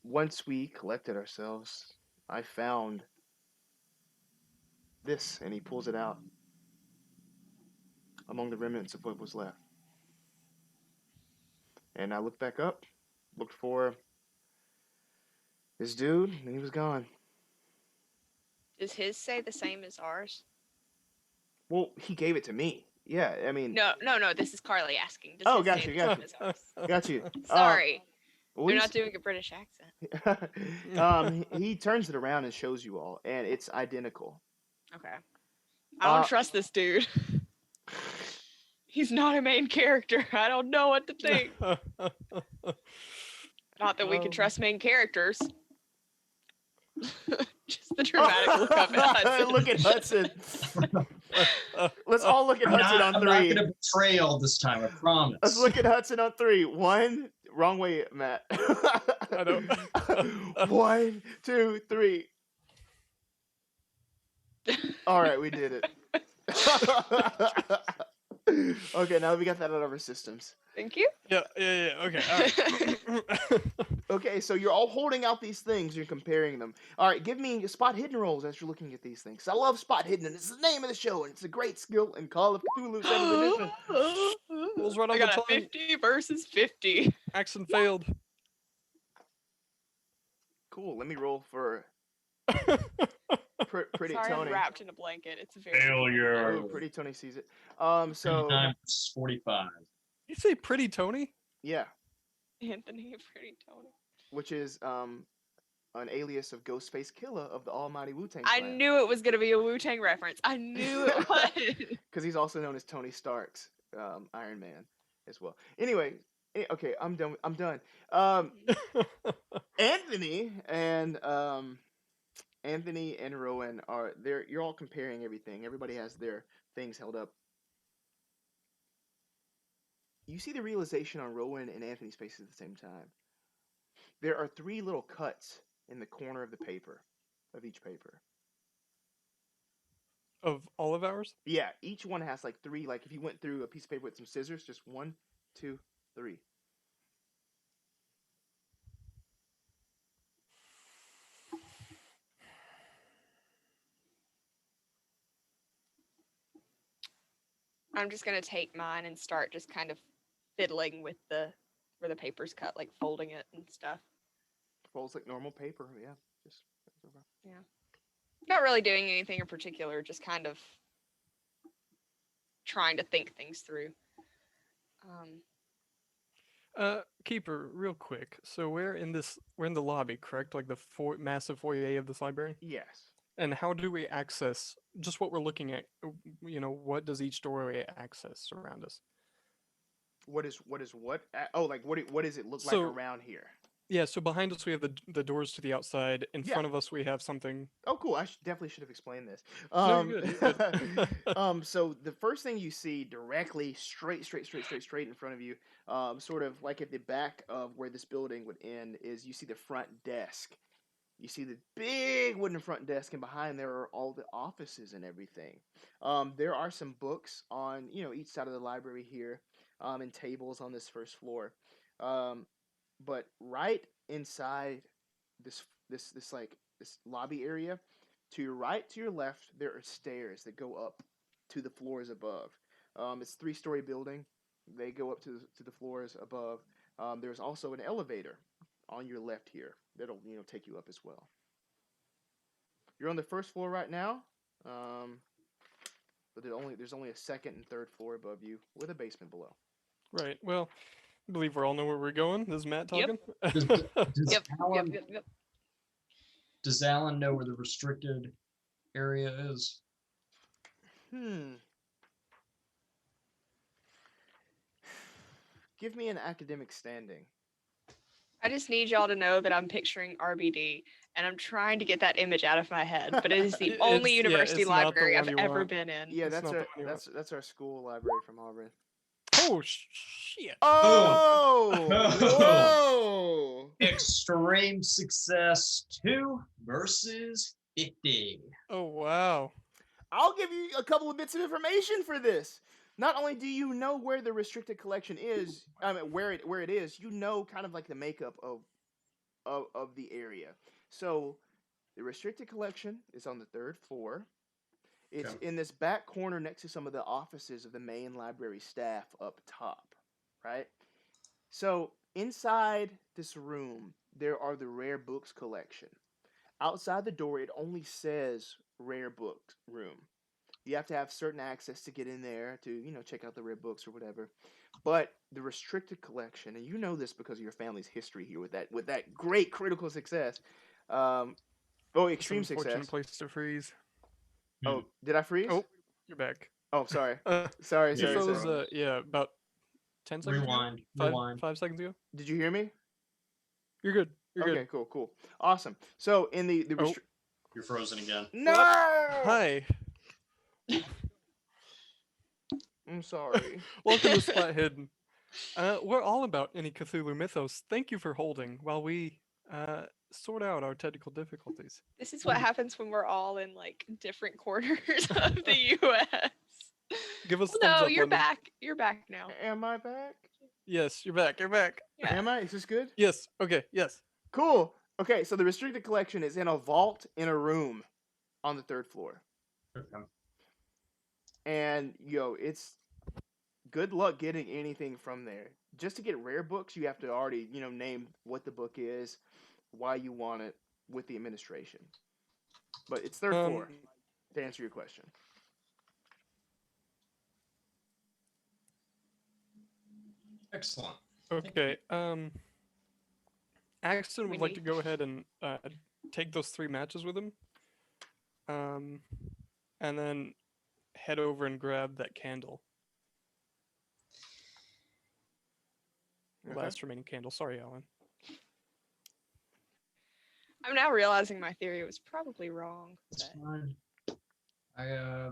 Once we collected ourselves, I found this, and he pulls it out among the remnants of what was left. And I looked back up, looked for this dude, and he was gone. Does his say the same as ours? Well, he gave it to me. Yeah, I mean. No, this is Carly asking. Does Oh, his got say you, the got same you. as ours? Got you. Sorry. Well, You're not doing a British accent. he turns it around and shows you all, and it's identical. Okay. I don't trust this dude. He's not a main character. I don't know what to think. Not that we can trust main characters. Just the dramatic look up at Hudson. Look at Hudson. Let's all look at Hudson on 3. I'm not going to betray all this time, I promise. Let's look at Hudson on 3. 1, wrong way, Matt. I don't. 1, 2, 3. All right, we did it. Okay, now we got that out of our systems. Thank you. Yeah, okay, all right. Okay, so you're all holding out these things, you're comparing them. All right, give me spot hidden rolls as you're looking at these things. I love spot hidden, and it's the name of the show, and it's a great skill in Call of Cthulhu 7th edition. Rolls right on I got the a 50 versus 50. Axton failed. Cool, let me roll for Pretty Sorry, Tony. I'm wrapped in a blanket. It's very Failure. Oh, Pretty Tony sees it. So 39 versus 45. You say Pretty Tony? yeah, Anthony Pretty Tony. which is an alias of Ghostface Killer of the Almighty Wu-Tang I Clan. knew it was gonna be a Wu-Tang reference. I knew it was. Because he's also known as Tony Stark's Iron Man as well. Anyway, okay, I'm done. Anthony and Rowan are there. You're all comparing everything. Everybody has their things held up. You see the realization on Rowan and Anthony's faces at the same time. There are 3 little cuts in the corner of the paper, of each paper. Of all of ours? Yeah, each one has like 3. Like if you went through a piece of paper with some scissors, just 1, 2, 3. I'm just gonna take mine and start just kind of fiddling with where the paper's cut, like folding it and stuff. Folds like normal paper, yeah. Just Not really doing anything in particular, just kind of trying to think things through. Keeper, real quick. So we're in the lobby, correct? Like the massive foyer of this library? yes. And how do we access just what we're looking at? What does each doorway access around us? What is what? Oh, like what does it look like So- around here? Yeah, so behind us we have the doors to the outside. In Yeah. front of us we have something. Oh, cool. I definitely should have explained this. No, you're good, you're good. So the first thing you see directly straight in front of you, sort of like at the back of where this building would end, is you see the front desk. You see the big wooden front desk, and behind there are all the offices and everything. There are some books on each side of the library here, and tables on this first floor. But right inside this lobby area, to your right, to your left, there are stairs that go up to the floors above. It's a 3-story building. They go up to the floors above. There's also an elevator on your left here that'll take you up as well. You're on the first floor right now, but there's only a second and third floor above you with a basement below. Right. Well, I believe we all know where we're going. This is Matt talking. Does Yep. Alan, Yep. does Alan know where the restricted area is? Give me an academic standing. I just need y'all to know that I'm picturing RBD, and I'm trying to get that image out of my head. But it is the It's- only yeah, university it's not the library I've one you ever want. been in. Yeah, It's that's not our the one you want. that's our school library from Auburn. Oh shit! Oh! Whoa! Extreme success 2 versus 50. Oh wow! I'll give you a couple of bits of information for this. Not only do you know where the restricted collection is, where it is, you know kind of like the makeup of the area. So, the restricted collection is on the 3rd floor. It's in this back corner next to some of the offices of the main library staff up top, right? So, inside this room, there are the rare books collection. Outside the door, it only says rare books room. You have to have certain access to get in there to, check out the rare books or whatever. But the restricted collection, and you know this because of your family's history here with that great critical success. Extreme It's an unfortunate success. place to freeze. Oh, did I freeze? Oh, you're back. Oh, sorry. Uh, Sorry. you froze. sorry. About 10 seconds. Rewind. Ago? Rewind. 5 seconds ago. Did you hear me? You're good. You're Okay, good. cool. Awesome. So in the Oh. You're frozen again. No! Hi. I'm sorry. Welcome to Spot Hidden. We're all about any Cthulhu mythos. Thank you for holding while we sort out our technical difficulties. This is what happens when we're all in like different corners of the U.S. Give us Well, thumbs no, up, you're London. back. You're back now. Am I back? Yes, you're back. You're back. Yeah. Am I? Is this good? Yes. Okay. Yes. Cool. Okay, so the restricted collection is in a vault in a room on the 3rd floor. Okay. And, it's good luck getting anything from there. Just to get rare books, you have to already, name what the book is, why you want it with the administration. But it's 3rd floor, to answer your question. Excellent. Okay. Axton would like need- to go ahead and take those 3 matches with him. And then head over and grab that candle. Okay. Last remaining candle. Sorry, Alan. I'm now realizing my theory was probably wrong. It's but- fine. I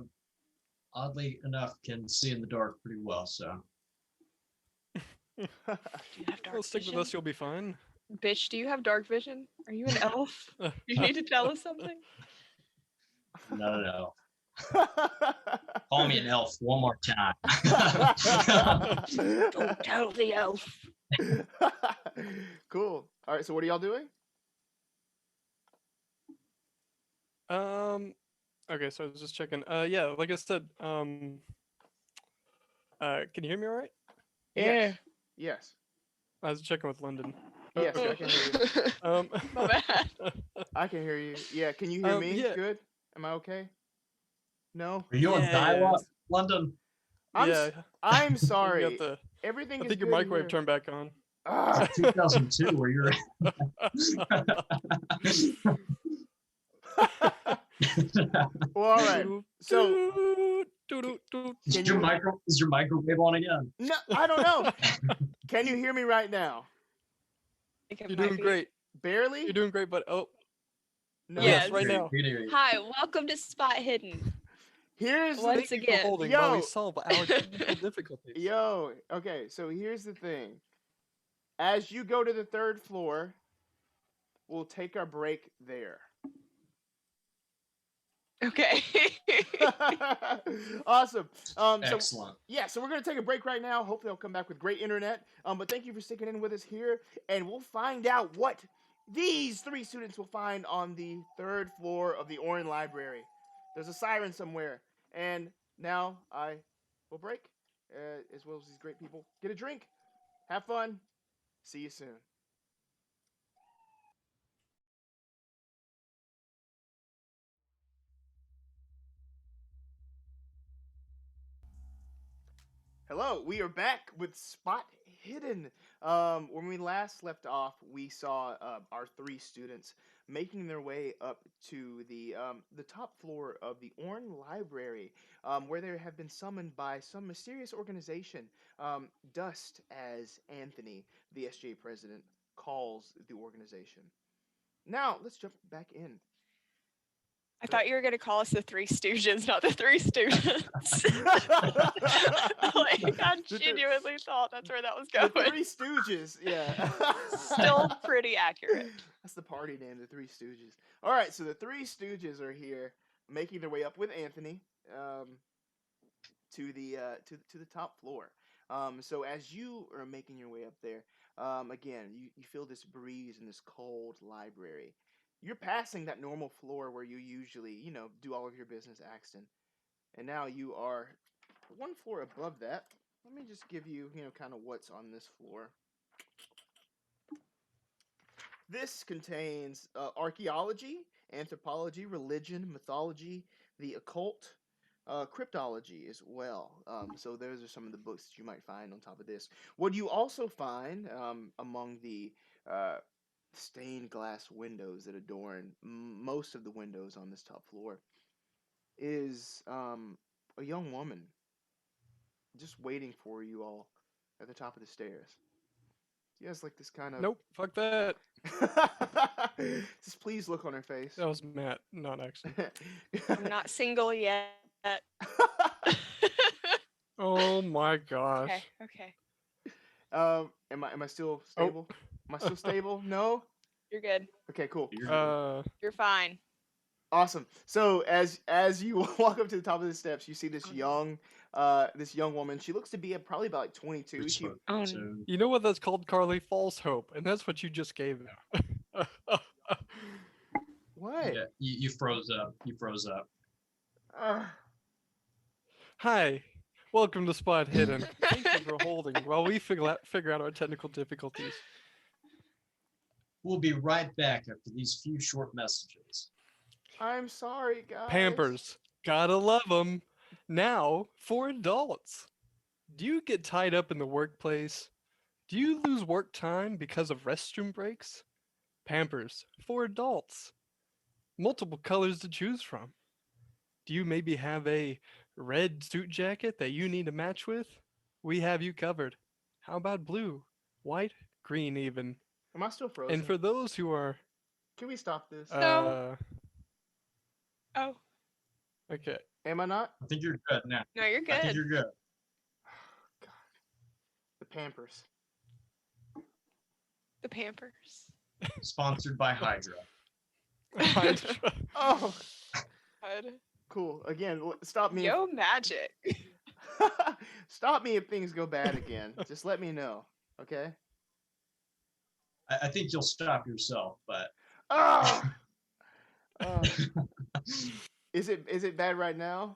oddly enough can see in the dark pretty well, so Do you have dark Well, stick with vision? us. You'll be fine. Bitch, do you have dark vision? Are you an elf? You need to tell us something. no. Call me an elf one more time. Don't tell the elf. Cool. All right, so what are y'all doing? Okay, so I was just checking. Yeah, like I said, can you hear me all right? Yes. Yes. I was checking with London. Yes, Okay. I can hear you. My bad. I can hear you. Yeah, can you hear me? Yeah. Good? Am I okay? No? Are you on Yeah, dial-up, it's- London? I'm You sorry. got the, Everything I is think your good microwave here. turned back on. Ah. 2002, where you're. Well, all right. So, Is Can your you- is your microwave on again? no, I don't know. Can you hear me right now? I think it You're might doing be- great. Barely? You're doing great, but no. yes, right We now. can hear you. Hi, welcome to Spot Hidden. Here's What? the Once Thank you for again. holding while we Yo. solve our technical difficulties. Yo, okay, so here's the thing. As you go to the 3rd floor, we'll take our break there. Okay. Awesome. So Excellent. yeah, so we're gonna take a break right now. Hopefully, I'll come back with great internet. But thank you for sticking in with us here, and we'll find out what these 3 students will find on the 3rd floor of the Orin Library. There's a siren somewhere, and now I will break, as well as these great people. Get a drink. Have fun. See you soon. Hello, we are back with Spot Hidden. When we last left off, we saw our three students making their way up to the top floor of the Orn Library, where they have been summoned by some mysterious organization. Dust, as Anthony, the SJ president, calls the organization. Now, let's jump back in. I thought you were going to call us the Three Stooges, not the Three Students. Like, I genuinely thought that's where that was The going. Three Stooges, yeah. Still pretty accurate. That's the party name, the Three Stooges. All right, so the Three Stooges are here, making their way up with Anthony to the top floor. So as you are making your way up there, again, you feel this breeze in this cold library. You're passing that normal floor where you usually, do all of your business, Axton. And now you are one floor above that. Let me just give you, kind of what's on this floor. This contains archaeology, anthropology, religion, mythology, the occult, cryptology as well. So those are some of the books that you might find on top of this. What you also find among the stained glass windows that adorn most of the windows on this top floor is a young woman just waiting for you all at the top of the stairs. She has like this kind of... Nope, fuck that. Just please look on her face. That was Matt, not Axton. I'm not single yet. Oh my gosh. Okay. Am I still stable? Am I still stable? No? You're good. Okay, cool. You're fine. Awesome. So as you walk up to the top of the steps, you see this young woman. She looks to be probably about like 22. You know what that's called, Carly? False hope, and that's what you just gave them. What? Yeah, you froze up. You froze up. Hi, welcome to Spot Hidden. Thank you for holding while we figure out our technical difficulties. We'll be right back after these few short messages. I'm sorry, guys. Pampers, gotta love them. Now for adults. Do you get tied up in the workplace? Do you lose work time because of restroom breaks? Pampers for adults. Multiple colors to choose from. Do you maybe have a red suit jacket that you need to match with? We have you covered. How about blue, white, green even? Am I still frozen? And for those who are... Can we stop this? Oh. Okay. Am I not? I think you're good now. No, you're I think good. you're good. God. The Pampers. The Pampers. Sponsored by Hydra. Oh. God. Cool. Again, stop me. Yo, magic. Stop me if things go bad again. Just let me know, okay? I think you'll stop yourself, but... Oh! Is it bad right now?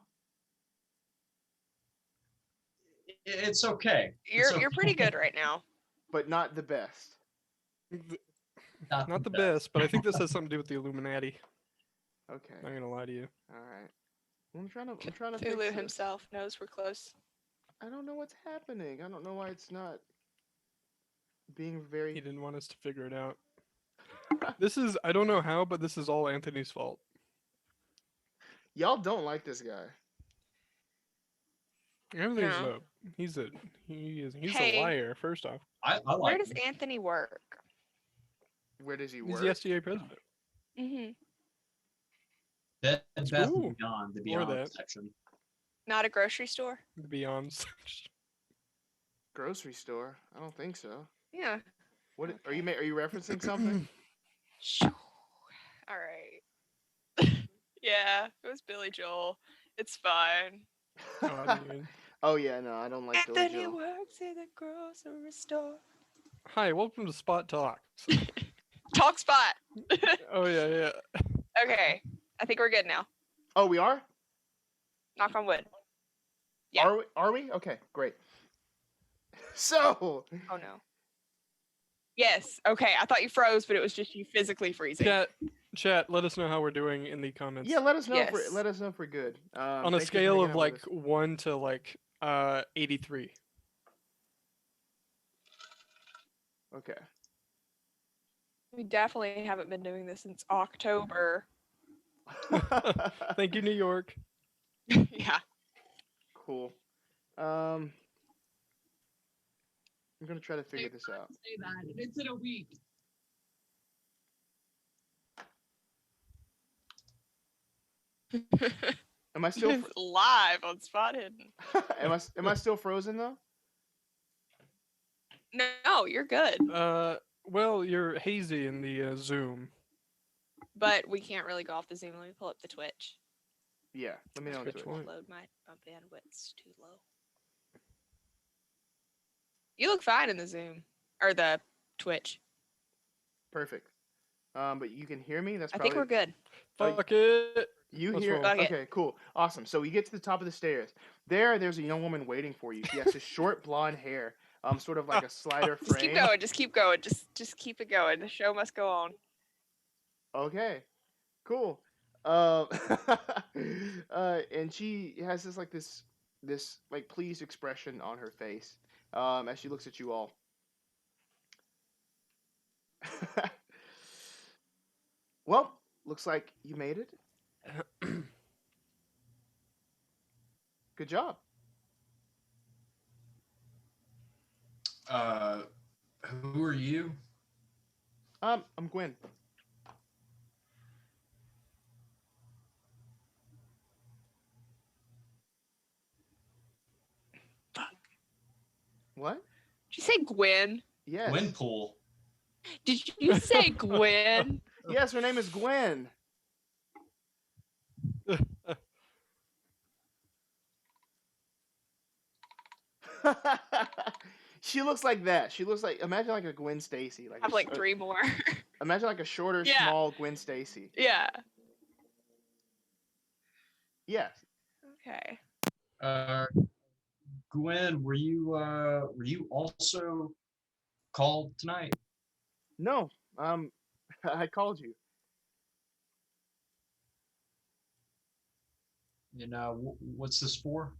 It's okay. You're pretty good right now. But not the best. Not the best, but I think this has something to do with the Illuminati. Okay. Not gonna lie to you. All right. Well, I'm trying to fix Cthulhu this. himself knows we're close. I don't know what's happening. I don't know why it's not being very... He didn't want us to figure it out. This is, I don't know how, but this is all Anthony's fault. Y'all don't like this guy. Everything's No. up. He's a Hey. liar, first off. I Where like does him. Anthony work? Where does he He's work? the SDA president. Mm-hmm. Bed Bath Ooh, and Beyond, the or Beyond that. section. Not a grocery store? The Beyond. Grocery store? I don't think so. Yeah. What are you referencing something? Shoo. All right. Yeah, it was Billy Joel. It's fine. Oh yeah, no, I don't like Billy Anthony Joel. works at the grocery store. Hi, welcome to Spot Talks. Talk spot. Oh yeah. Okay, I think we're good now. Oh, we are? Knock on wood. Yeah. Are we? Okay, great. So. Oh no. Yes. Okay. I thought you froze, but it was just you physically freezing. Chat, let us know how we're doing in the comments. Yeah, let us know Yes. if we're good. On a thank you for scale hanging of out with like us. 1 to like 83. Okay. We definitely haven't been doing this since October. Thank you, New York. Yeah. Cool. I'm gonna try to figure this out. Say that, and it's in a week. Am I still? Live on Spot Hidden. Am I still frozen though? No, you're good. Well, you're hazy in the Zoom. But we can't really go off the Zoom. Let me pull up the Twitch. Yeah. Let me know on Twitch Twitch. won't. Load my bandwidth's too low. You look fine in the Zoom or the Twitch. Perfect. But you can hear me. That's I probably. think we're good. Fuck it. You Let's hear? roll. Fuck it. Okay, cool, awesome. So we get to the top of the stairs. There's a young woman waiting for you. She has this short blonde hair, sort of like a slider Just frame. keep going. Just keep going. Just keep it going. The show must go on. Okay, cool. And she has this like pleased expression on her face, as she looks at you all. Well, looks like you made it. Good job. Who are you? I'm Gwen. What? Did you say Gwen? Yes. Gwenpool. Did you say Gwen? Yes, her name is Gwen. She looks like that. She looks like, imagine like a Gwen Stacy. I have like 3 more. Imagine like a shorter, Yeah. small Gwen Stacy. Yeah. Yes. Okay. Gwen, were you also called tonight? No. I called you. And what's this for?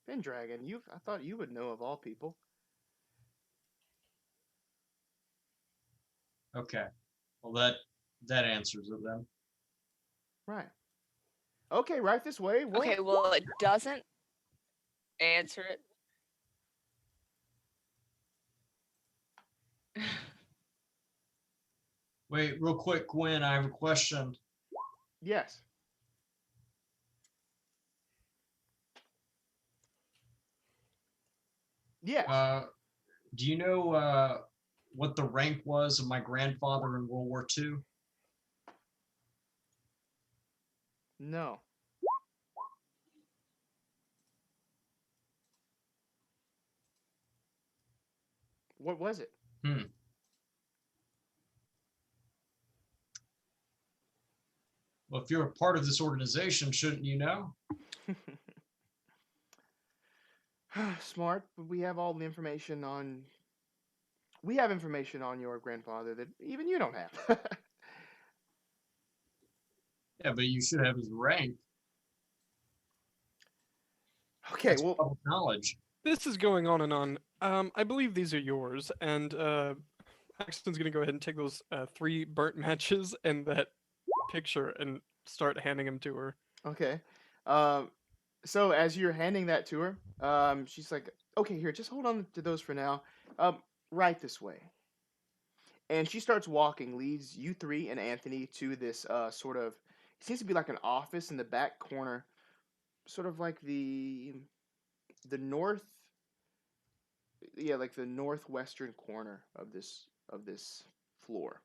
Pendragon, I thought you would know of all people. Okay. Well, that answers it then. Right. Okay, right this way. What? Okay, well it doesn't answer it. Wait, real quick, Gwen, I have a question. Yes. Yes. Do you know what the rank was of my grandfather in World War II? No. What was it? Well, if you're a part of this organization, shouldn't you know? Smart, but we have all the information on. We have information on your grandfather that even you don't have. Yeah, but you should have his rank. Okay, That's well, public knowledge. This is going on and on. I believe these are yours, and Axton's gonna go ahead and take those 3 burnt matches and that picture and start handing them to her. okay. So as you're handing that to her, she's like, "Okay, here, just hold on to those for now. Right this way." And she starts walking, leads you 3 and Anthony to this sort of, it seems to be like an office in the back corner, sort of like the north, yeah, like the northwestern corner of this floor.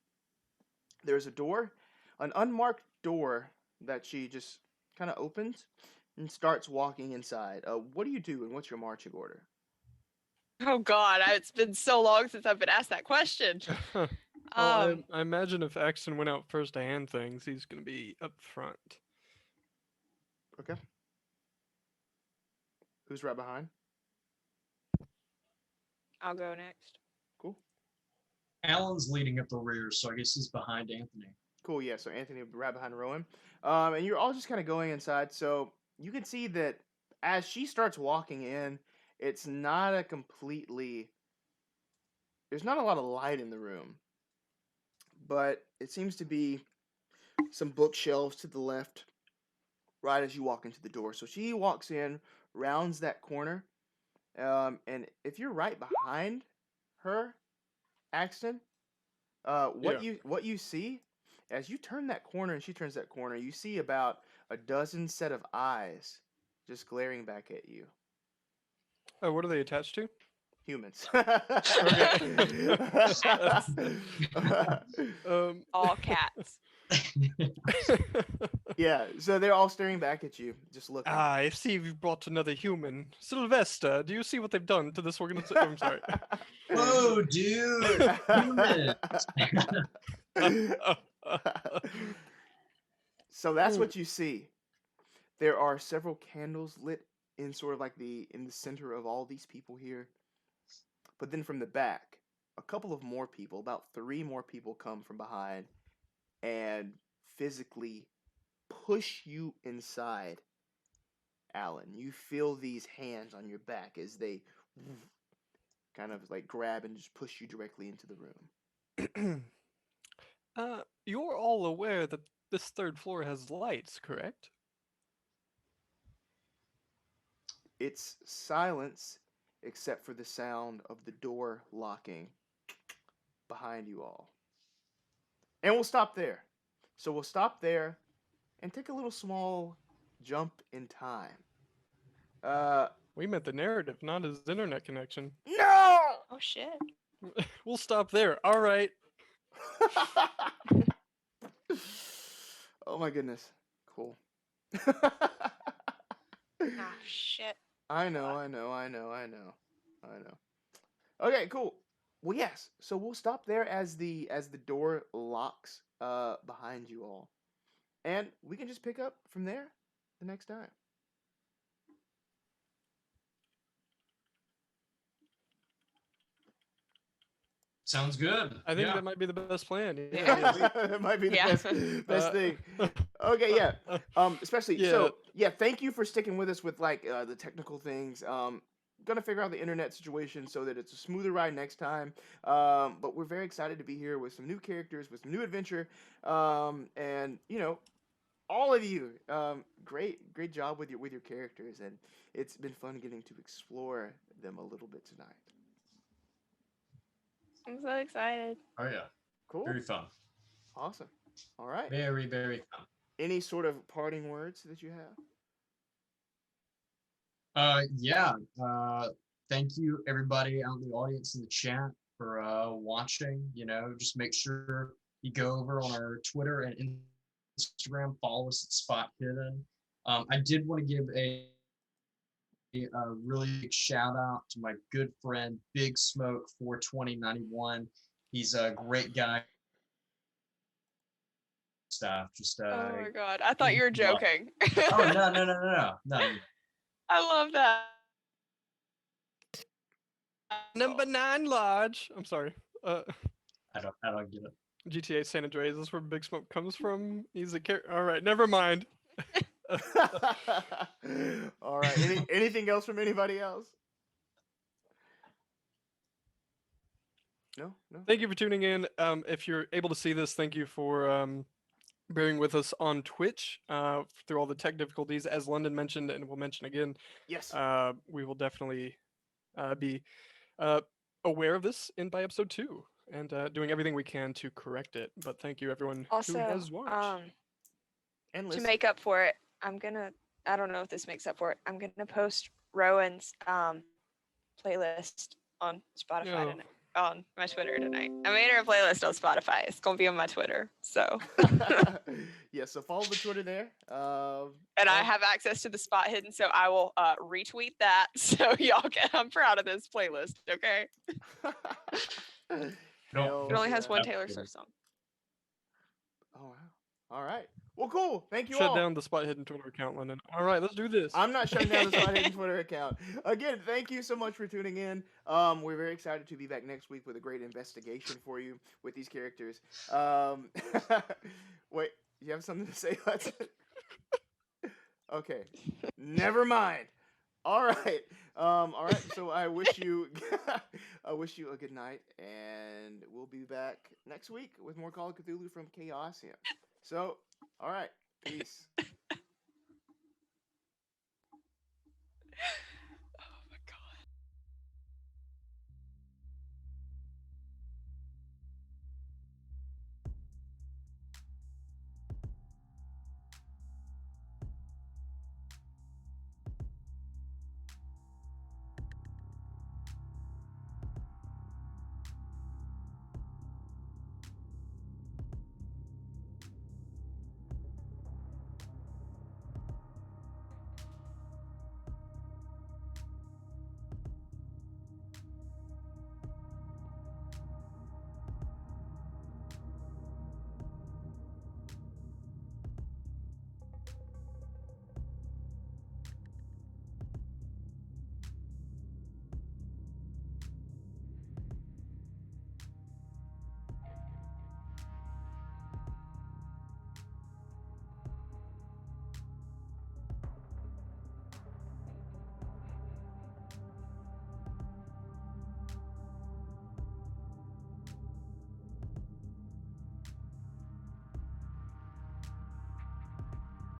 There's a door, an unmarked door that she just kind of opens and starts walking inside. What do you do and what's your marching order? Oh God, it's been so long since I've been asked that question. Well, I imagine if Axton went out first to hand things, he's gonna be up front. Okay. Who's right behind? I'll go next. Cool. Alan's leading up the rear, so I guess he's behind Anthony. Cool, yeah. So Anthony right behind Rowan. And you're all just kind of going inside. So you can see that as she starts walking in, it's not a completely... There's not a lot of light in the room. But it seems to be some bookshelves to the left, right as you walk into the door. So she walks in, rounds that corner. And if you're right behind her, Axton, what you see as you turn that corner and she turns that corner, you see about a dozen set of eyes just glaring back at you. Oh, what are they attached to? Humans. All cats. Yeah, so they're all staring back at you, just looking. I see you've brought another human. Sylvester, do you see what they've done to this organization? I'm sorry. Whoa, dude! Humans! So that's what you see. There are several candles lit in sort of like in the center of all these people here. But then from the back, a couple of more people, about 3 more people come from behind and physically push you inside. Alan, you feel these hands on your back as they kind of like grab and just push you directly into the room. You're all aware that this 3rd floor has lights, correct? It's silence except for the sound of the door locking behind you all. And we'll stop there. So we'll stop there and take a little small jump in time. We meant the narrative, not his internet connection. No! Oh shit. We'll stop there. All right. Oh my goodness. Cool. Ah, shit. I know. Okay, cool. Well, yes. So we'll stop there as the door locks behind you all, and we can just pick up from there the next time. Sounds good. I think Yeah. that might be the best plan. Yeah. That might be the Yeah. best thing. Okay, yeah. Especially Yeah. so. Yeah, thank you for sticking with us with like the technical things. Gonna figure out the internet situation so that it's a smoother ride next time. But we're very excited to be here with some new characters, with some new adventure, and all of you, great job with your characters, and it's been fun getting to explore them a little bit tonight. I'm so excited. Oh yeah. Cool, Very fun. awesome. All right. Very, very fun. Any sort of parting words that you have? Yeah. Thank you everybody out in the audience in the chat for watching. Just make sure you go over on our Twitter and Instagram, follow us at Spot Hidden. I did want to give a really big shout out to my good friend Big Smoke 42091. He's a great guy. Stuff. Just Oh my god. I thought you were joking. Oh no. I love that. Number 9 Lodge. I'm sorry. I don't get it. GTA San Andreas. Is this where Big Smoke comes from? He's a character. All right, never mind. All right. Anything else from anybody else? No. Thank you for tuning in. If you're able to see this, thank you for bearing with us on Twitch through all the tech difficulties. As London mentioned, and we'll mention again, Yes. we will definitely be aware of this by episode 2 and doing everything we can to correct it. But thank you, everyone Also, who has watched. And To listen. make up for it, I don't know if this makes up for it. I'm gonna post Rowan's playlist on Spotify No. tonight, on my Twitter tonight. I made her a playlist on Spotify. It's gonna be on my Twitter. So Yeah. So follow the Twitter there. and I have access to the Spot Hidden, so I will retweet that. So y'all can. I'm proud of this playlist. Okay. Don't- It only has one Yeah. Taylor Swift song. Oh wow. All right. Well, cool. Thank you Shut all. down the Spot Hidden Twitter account, London. All right, let's do this. I'm not shutting down the Spot Hidden Twitter account. Again, thank you so much for tuning in. We're very excited to be back next week with a great investigation for you with these characters. Wait, you have something to say, Hudson? Okay, never mind. All right. So I wish you, a good night, and we'll be back next week with more Call of Cthulhu from Chaosium. So, all right, peace.